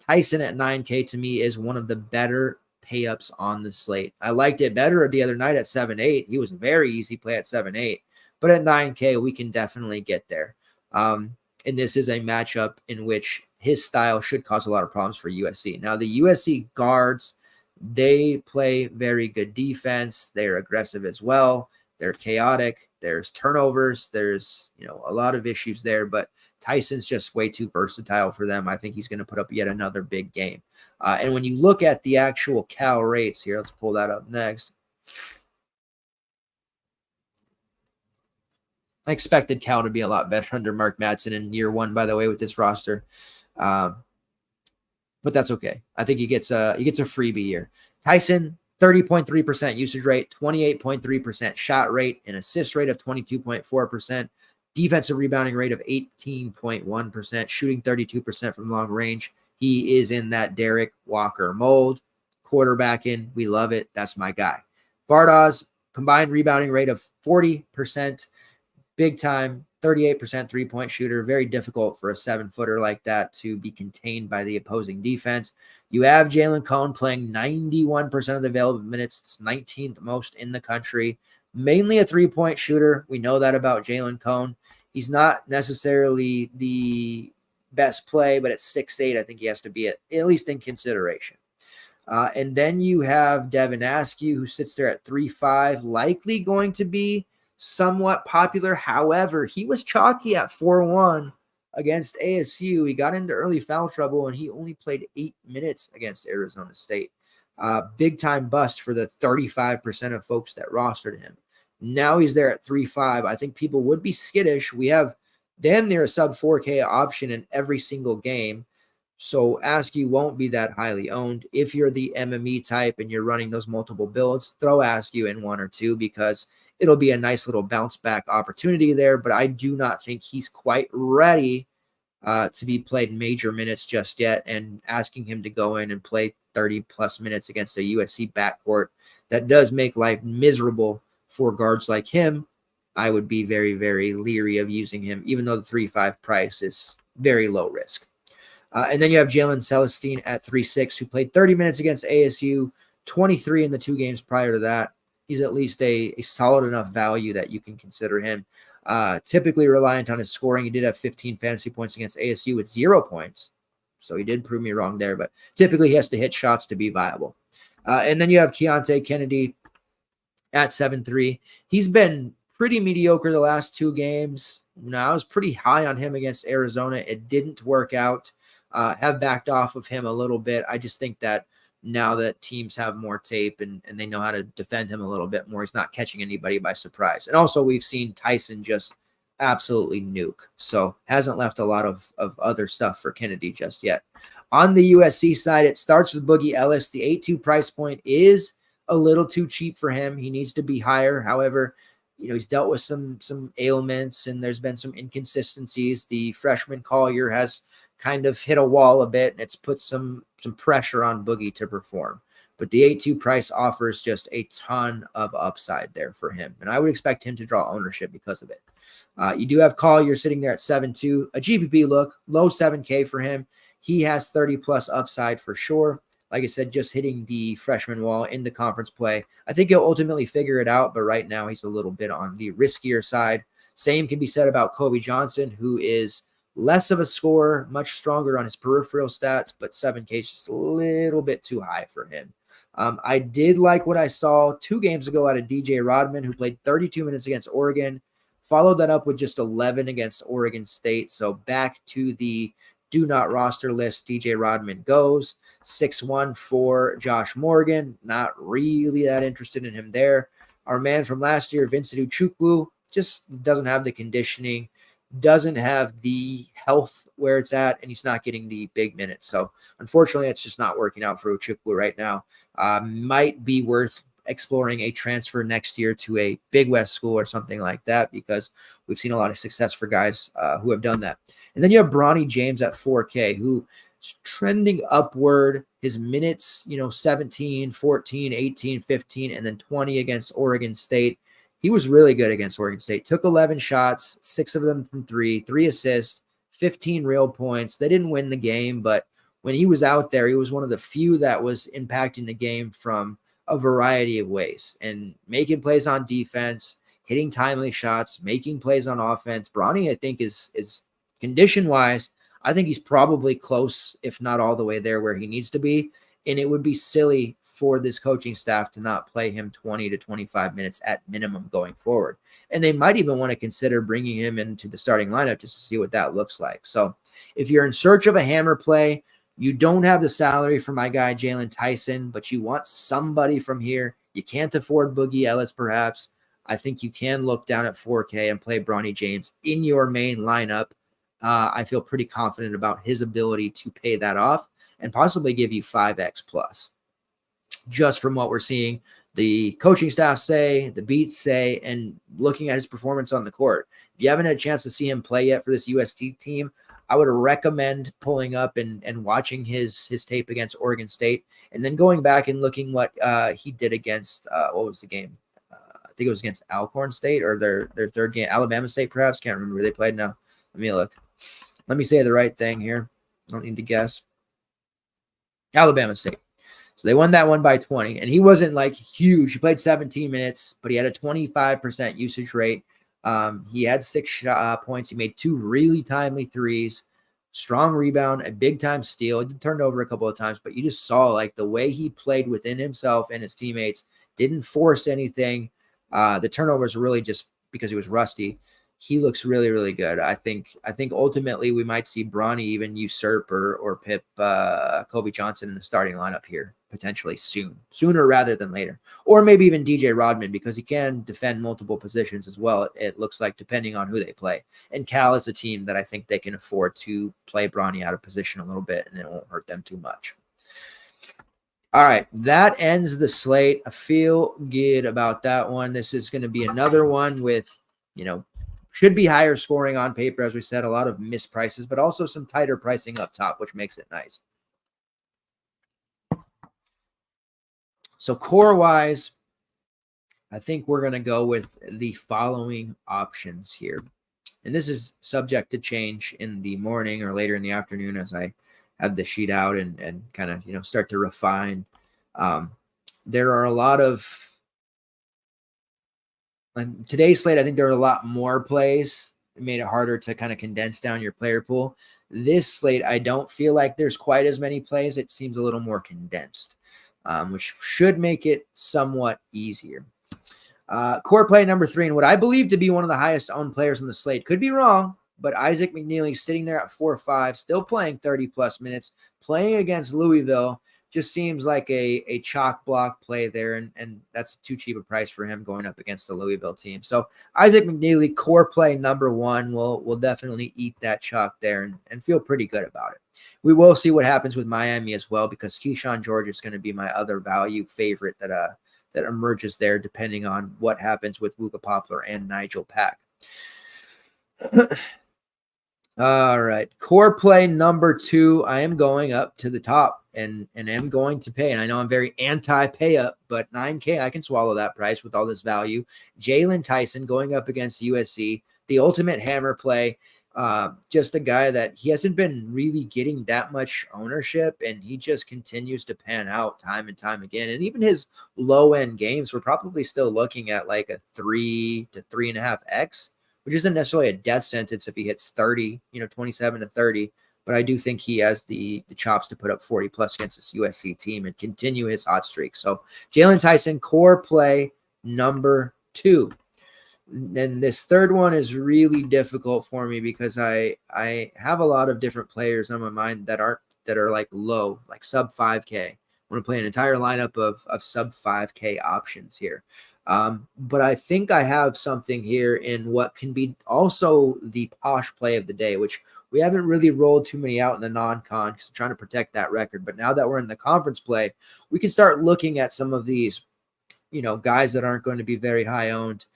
Tyson at 9K to me is one of the better pay-ups on the slate. I liked it better the other night at 7-8. He was a very easy play at 7-8. But at 9K, we can definitely get there. And this is a matchup in which his style should cause a lot of problems for USC. Now, the USC guards, they play very good defense. They're aggressive as well. They're chaotic. There's turnovers. There's, a lot of issues there. But Tyson's just way too versatile for them. I think he's going to put up yet another big game. And when you look at the actual Cal rates here, let's pull that up next. I expected Cal to be a lot better under Mark Madsen in year one, by the way, with this roster. But that's okay. I think he gets a freebie year. Tyson, 30.3% usage rate, 28.3% shot rate, an assist rate of 22.4%, defensive rebounding rate of 18.1%, shooting 32% from long range. He is in that Derek Walker mold. Quarterbacking, we love it. That's my guy. Vardas, combined rebounding rate of 40%, big time, 38% three-point shooter. Very difficult for a 7-footer like that to be contained by the opposing defense. You have Jalen Cone playing 91% of the available minutes. It's 19th most in the country. Mainly a three-point shooter. We know that about Jalen Cone. He's not necessarily the best play, but at 6'8", I think he has to be at least in consideration. And then you have Devin Askew, who sits there at 3.5, likely going to be somewhat popular. However, he was chalky at 4-1 against ASU. He got into early foul trouble, and he only played 8 minutes against Arizona State. Big time bust for the 35% of folks that rostered him. Now he's there at 3.5. I think people would be skittish. We have damn near a sub 4K option in every single game. So Askew won't be that highly owned. If you're the MME type and you're running those multiple builds, throw Askew in 1 or 2 because it'll be a nice little bounce back opportunity there. But I do not think he's quite ready to be played major minutes just yet. And asking him to go in and play 30 plus minutes against a USC backcourt that does make life miserable for guards like him, I would be very, very leery of using him, even though the 3.5 price is very low risk. And then you have Jalen Celestine at 3.6, who played 30 minutes against ASU, 23 in the 2 games prior to that. He's at least a solid enough value that you can consider him. Typically reliant on his scoring. He did have 15 fantasy points against ASU with 0 points. So he did prove me wrong there, but typically he has to hit shots to be viable. And then you have Keontae Kennedy at 7.3. He's been pretty mediocre the last 2 games. Now, I was pretty high on him against Arizona. It didn't work out. Have backed off of him a little bit. I just think that now that teams have more tape and they know how to defend him a little bit more, he's not catching anybody by surprise. And also we've seen Tyson just absolutely nuke. So hasn't left a lot of other stuff for Kennedy just yet. On the USC side, it starts with Boogie Ellis. The 8.2 price point is a little too cheap for him. He needs to be higher. However, he's dealt with some ailments and there's been some inconsistencies. The freshman Collier has kind of hit a wall a bit, and it's put some pressure on Boogie to perform. But the 8.2 price offers just a ton of upside there for him, and I would expect him to draw ownership because of it. You do have Collier sitting there at 7.2, a GPP look, low 7K for him. He has 30-plus upside for sure. Like I said, just hitting the freshman wall in the conference play. I think he'll ultimately figure it out, but right now he's a little bit on the riskier side. Same can be said about Kobe Johnson, who is less of a scorer, much stronger on his peripheral stats, but 7K is just a little bit too high for him. I did like what I saw 2 games ago out of DJ Rodman, who played 32 minutes against Oregon, followed that up with just 11 against Oregon State. So back to the do not roster list, DJ Rodman goes. 6.1 for Josh Morgan. Not really that interested in him there. Our man from last year, Vincent Uchukwu, just doesn't have the conditioning, doesn't have the health where it's at, and he's not getting the big minutes. So unfortunately, it's just not working out for Uchukwu right now. Might be worth exploring a transfer next year to a Big West school or something like that, because we've seen a lot of success for guys who have done that. And then you have Bronny James at 4K, who is trending upward. His minutes, 17, 14, 18, 15, and then 20 against Oregon State. He was really good against Oregon State. Took 11 shots, 6 of them from 3, 3 assists, 15 real points. They didn't win the game, but when he was out there, he was one of the few that was impacting the game from a variety of ways and making plays on defense, hitting timely shots, making plays on offense. Bronny, I think, is condition-wise, I think he's probably close, if not all the way there where he needs to be. And it would be silly for this coaching staff to not play him 20 to 25 minutes at minimum going forward. And they might even want to consider bringing him into the starting lineup just to see what that looks like. So if you're in search of a hammer play, you don't have the salary for my guy Jalen Tyson, but you want somebody from here. You can't afford Boogie Ellis, perhaps. I think you can look down at 4K and play Bronny James in your main lineup. I feel pretty confident about his ability to pay that off and possibly give you 5x plus. Just from what we're seeing the coaching staff say, the beats say, and looking at his performance on the court. If you haven't had a chance to see him play yet for this UST team, I would recommend pulling up and watching his tape against Oregon State, and then going back and looking what he did against, what was the game? I think it was against Alcorn State or their third game, Alabama State perhaps. Can't remember where they played now. Let me look. Let me say the right thing here. I don't need to guess. Alabama State. So they won that one by 20, and he wasn't like huge. He played 17 minutes, but he had a 25% usage rate. He had 6 points. He made 2 really timely threes, strong rebound, a big time steal. He turned over a couple of times, but you just saw like the way he played within himself and his teammates, didn't force anything. The turnovers were really just because he was rusty. He looks really, really good. I think ultimately we might see Bronny even usurp or pip Kobe Johnson in the starting lineup here potentially sooner rather than later, or maybe even DJ Rodman because he can defend multiple positions as well. It looks like depending on who they play. And Cal is a team that I think they can afford to play Bronny out of position a little bit, and it won't hurt them too much. All right, that ends the slate. I feel good about that one. This is going to be another one with, should be higher scoring on paper, as we said, a lot of misprices, but also some tighter pricing up top, which makes it nice. So core-wise, I think we're going to go with the following options here. And this is subject to change in the morning or later in the afternoon as I have the sheet out and kind of, start to refine. There are a lot of today's slate, I think there are a lot more plays. It made it harder to kind of condense down your player pool. This slate, I don't feel like there's quite as many plays. It seems a little more condensed, which should make it somewhat easier. Core play number 3, and what I believe to be one of the highest owned players on the slate. Could be wrong, but Isaac McNeely sitting there at 4-5, still playing 30-plus minutes, playing against Louisville. Just seems like a chalk block play there, and that's too cheap a price for him going up against the Louisville team. So Isaac McNeely, core play number 1, will definitely eat that chalk there and feel pretty good about it. We will see what happens with Miami as well, because Keyshawn George is going to be my other value favorite that emerges there, depending on what happens with Luka Poplar and Nigel Pack. All right, core play number 2. I am going up to the top and am going to pay. And I know I'm very anti-pay up, but $9K, I can swallow that price with all this value. Jalen Tyson going up against USC, the ultimate hammer play. Just a guy that he hasn't been really getting that much ownership, and he just continues to pan out time and time again. And even his low-end games, we're probably still looking at like a 3 to 3.5x, which isn't necessarily a death sentence if he hits 30, 27 to 30. But I do think he has the chops to put up 40 plus against this USC team and continue his hot streak. So Jalen Tyson, core play number 2. Then this third one is really difficult for me because I have a lot of different players on my mind that are like low, like sub 5K. I want to play an entire lineup of sub 5K options here. But I think I have something here in what can be also the posh play of the day, which we haven't really rolled too many out in the non-con because I'm trying to protect that record. But now that we're in the conference play, we can start looking at some of these, guys that aren't going to be very high owned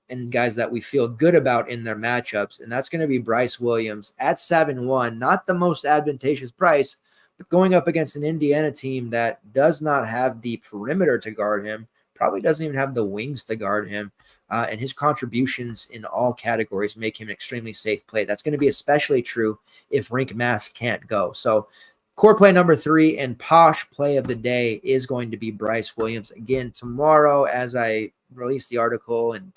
and guys that we feel good about in their matchups. And that's going to be Bryce Williams at 7-1, not the most advantageous price, but going up against an Indiana team that does not have the perimeter to guard him, probably doesn't even have the wings to guard him. And his contributions in all categories make him an extremely safe play. That's going to be especially true if Rink Mask can't go. So core play number 3 and posh play of the day is going to be Bryce Williams. Again, tomorrow, as I release the article and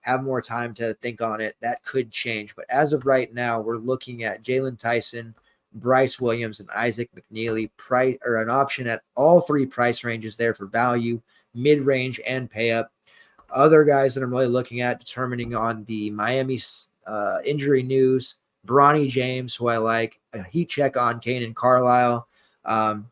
have more time to think on it, that could change. But as of right now, we're looking at Jalen Tyson, Bryce Williams, and Isaac McNeely, price or an option at all 3 price ranges there for value, mid-range, and pay up. Other guys that I'm really looking at determining on the Miami injury news, Bronny James, who I like, a heat check on Kanan Carlisle, and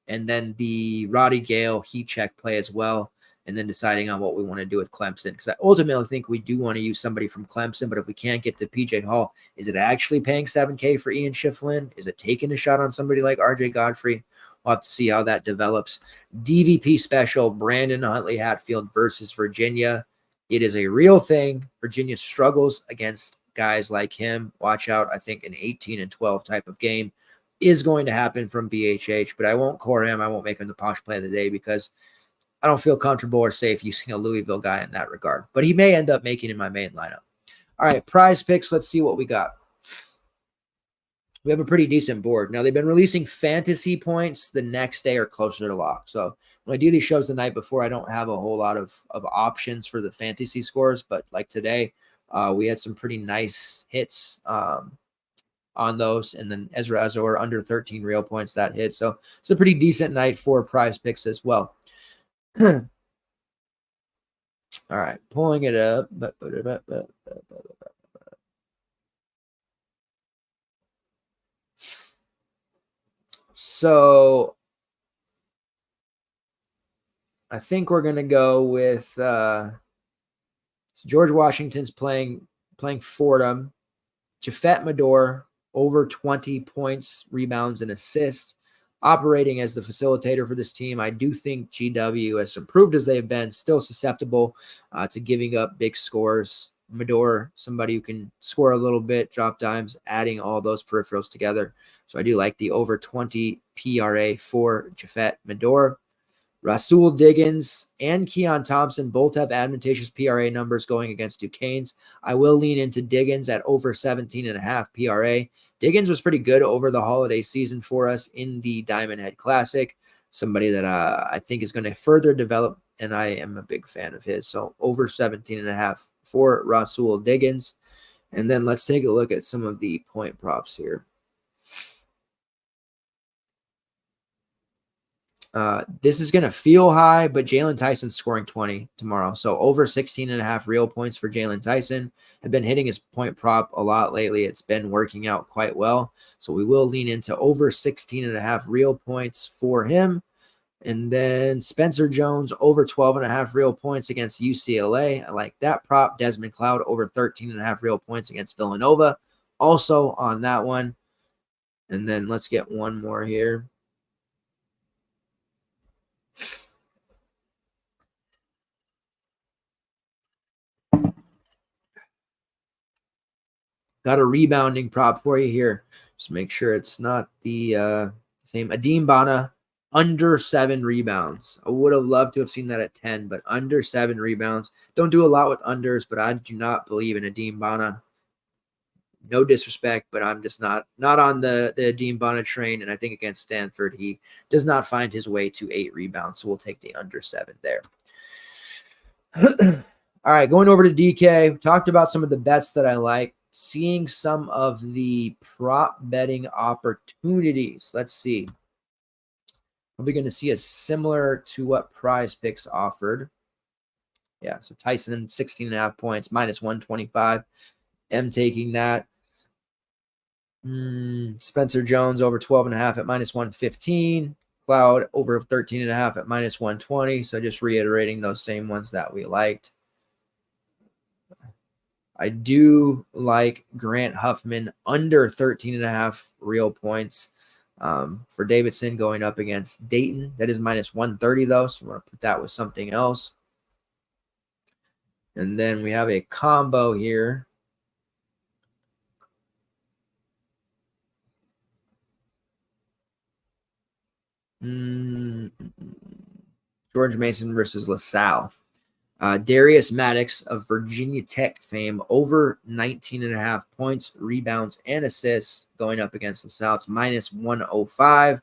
then the Roddy Gale heat check play as well, and then deciding on what we want to do with Clemson, because I ultimately think we do want to use somebody from Clemson, but if we can't get to PJ Hall, is it actually paying $7K for Ian Schifflin? Is it taking a shot on somebody like RJ Godfrey? We'll have to see how that develops. DVP special, Brandon Huntley Hatfield versus Virginia. It is a real thing. Virginia struggles against guys like him. Watch out. I think an 18-12 type of game is going to happen from BHH, but I won't core him. I won't make him the posh play of the day because I don't feel comfortable or safe using a Louisville guy in that regard, but he may end up making in my main lineup. All right, PrizePicks. Let's see what we got. We have a pretty decent board. Now, they've been releasing fantasy points the next day or closer to lock. So when I do these shows the night before, I don't have a whole lot of options for the fantasy scores. But like today, we had some pretty nice hits on those. And then Ezra Azor under 13 real points that hit. So it's a pretty decent night for PrizePicks as well. All right, pulling it up. So I think we're going to go with George Washington's playing Fordham. Jafet Medor over 20 points, rebounds, and assists, operating as the facilitator for this team. I do think GW, as improved as they've been, still susceptible to giving up big scores. Medor, somebody who can score a little bit, drop dimes, adding all those peripherals together. So I do like the over 20 PRA for Jafet Medor. Rasul Diggins and Keon Thompson both have advantageous PRA numbers going against Duquesne's. I will lean into Diggins at over 17.5 PRA. Diggins was pretty good over the holiday season for us in the Diamond Head Classic. Somebody that I think is going to further develop, and I am a big fan of his. So over 17.5 for Rasul Diggins. And then let's take a look at some of the point props here. This is going to feel high, but Jalen Tyson's scoring 20 tomorrow. So over 16.5 real points for Jalen Tyson. I've been hitting his point prop a lot lately. It's been working out quite well. So we will lean into over 16.5 real points for him. And then Spencer Jones over 12.5 real points against UCLA. I like that prop. Desmond Cloud over 13.5 real points against Villanova. Also on that one. And then let's get one more here. Got a rebounding prop for you here. Just make sure it's not the same. Adim Bana, under 7 rebounds. I would have loved to have seen that at 10, but under 7 rebounds. Don't do a lot with unders, but I do not believe in Adim Bana. No disrespect, but I'm just not on the Adim Bana train, and I think against Stanford, he does not find his way to 8 rebounds, so we'll take the under 7 there. All right, going over to DK. We talked about some of the bets that I like. Seeing some of the prop betting opportunities. Let's see. Are we going to see a similar to what PrizePicks offered? Yeah, so Tyson 16.5 points, minus 125. M taking that. Spencer Jones over 12.5 at minus 115. Cloud over 13.5 at minus 120. So just reiterating those same ones that we liked. I do like Grant Huffman under 13.5 real points for Davidson going up against Dayton. That is minus 130, though, so I'm going to put that with something else. And then we have a combo here. George Mason versus LaSalle. Darius Maddox of Virginia Tech fame, over 19.5 points, rebounds, and assists going up against LaSalle. It's minus 105.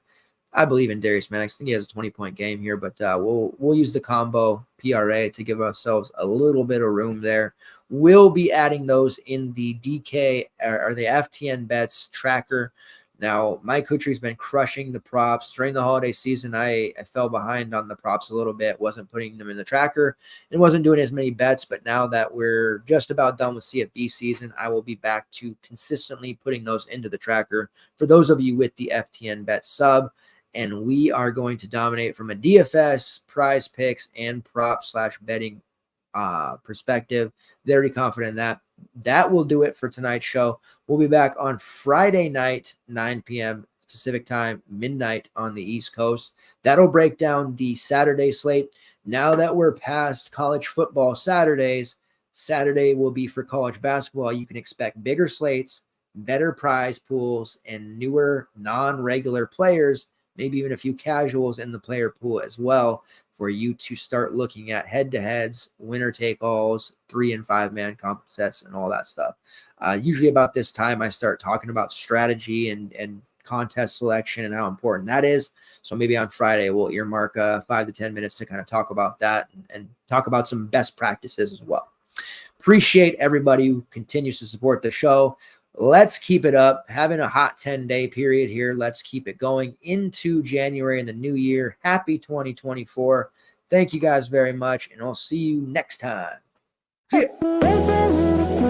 I believe in Darius Maddox. I think he has a 20-point game here, but we'll use the combo PRA to give ourselves a little bit of room there. We'll be adding those in the DK or the FTN bets tracker. Now, Mike Hutrie's been crushing the props. During the holiday season, I fell behind on the props a little bit, wasn't putting them in the tracker, and wasn't doing as many bets. But now that we're just about done with CFB season, I will be back to consistently putting those into the tracker for those of you with the FTN bet sub. And we are going to dominate from a DFS, PrizePicks, and prop/betting perspective. Very confident in that. That will do it for tonight's show. We'll be back on Friday night, 9 p.m. Pacific time, midnight on the East Coast. That'll break down the Saturday slate. Now that we're past college football Saturdays, Saturday will be for college basketball. You can expect bigger slates, better prize pools, and newer non-regular players, maybe even a few casuals in the player pool as well, for you to start looking at head-to-heads, winner-take-alls, 3- and 5-man contests, and all that stuff. Usually about this time, I start talking about strategy and contest selection and how important that is. So maybe on Friday, we'll earmark 5 to 10 minutes to kind of talk about that and talk about some best practices as well. Appreciate everybody who continues to support the show. Let's keep it up. Having a hot 10-day period here. Let's keep it going into January and the new year. Happy 2024. Thank you guys very much, and I'll see you next time. See ya.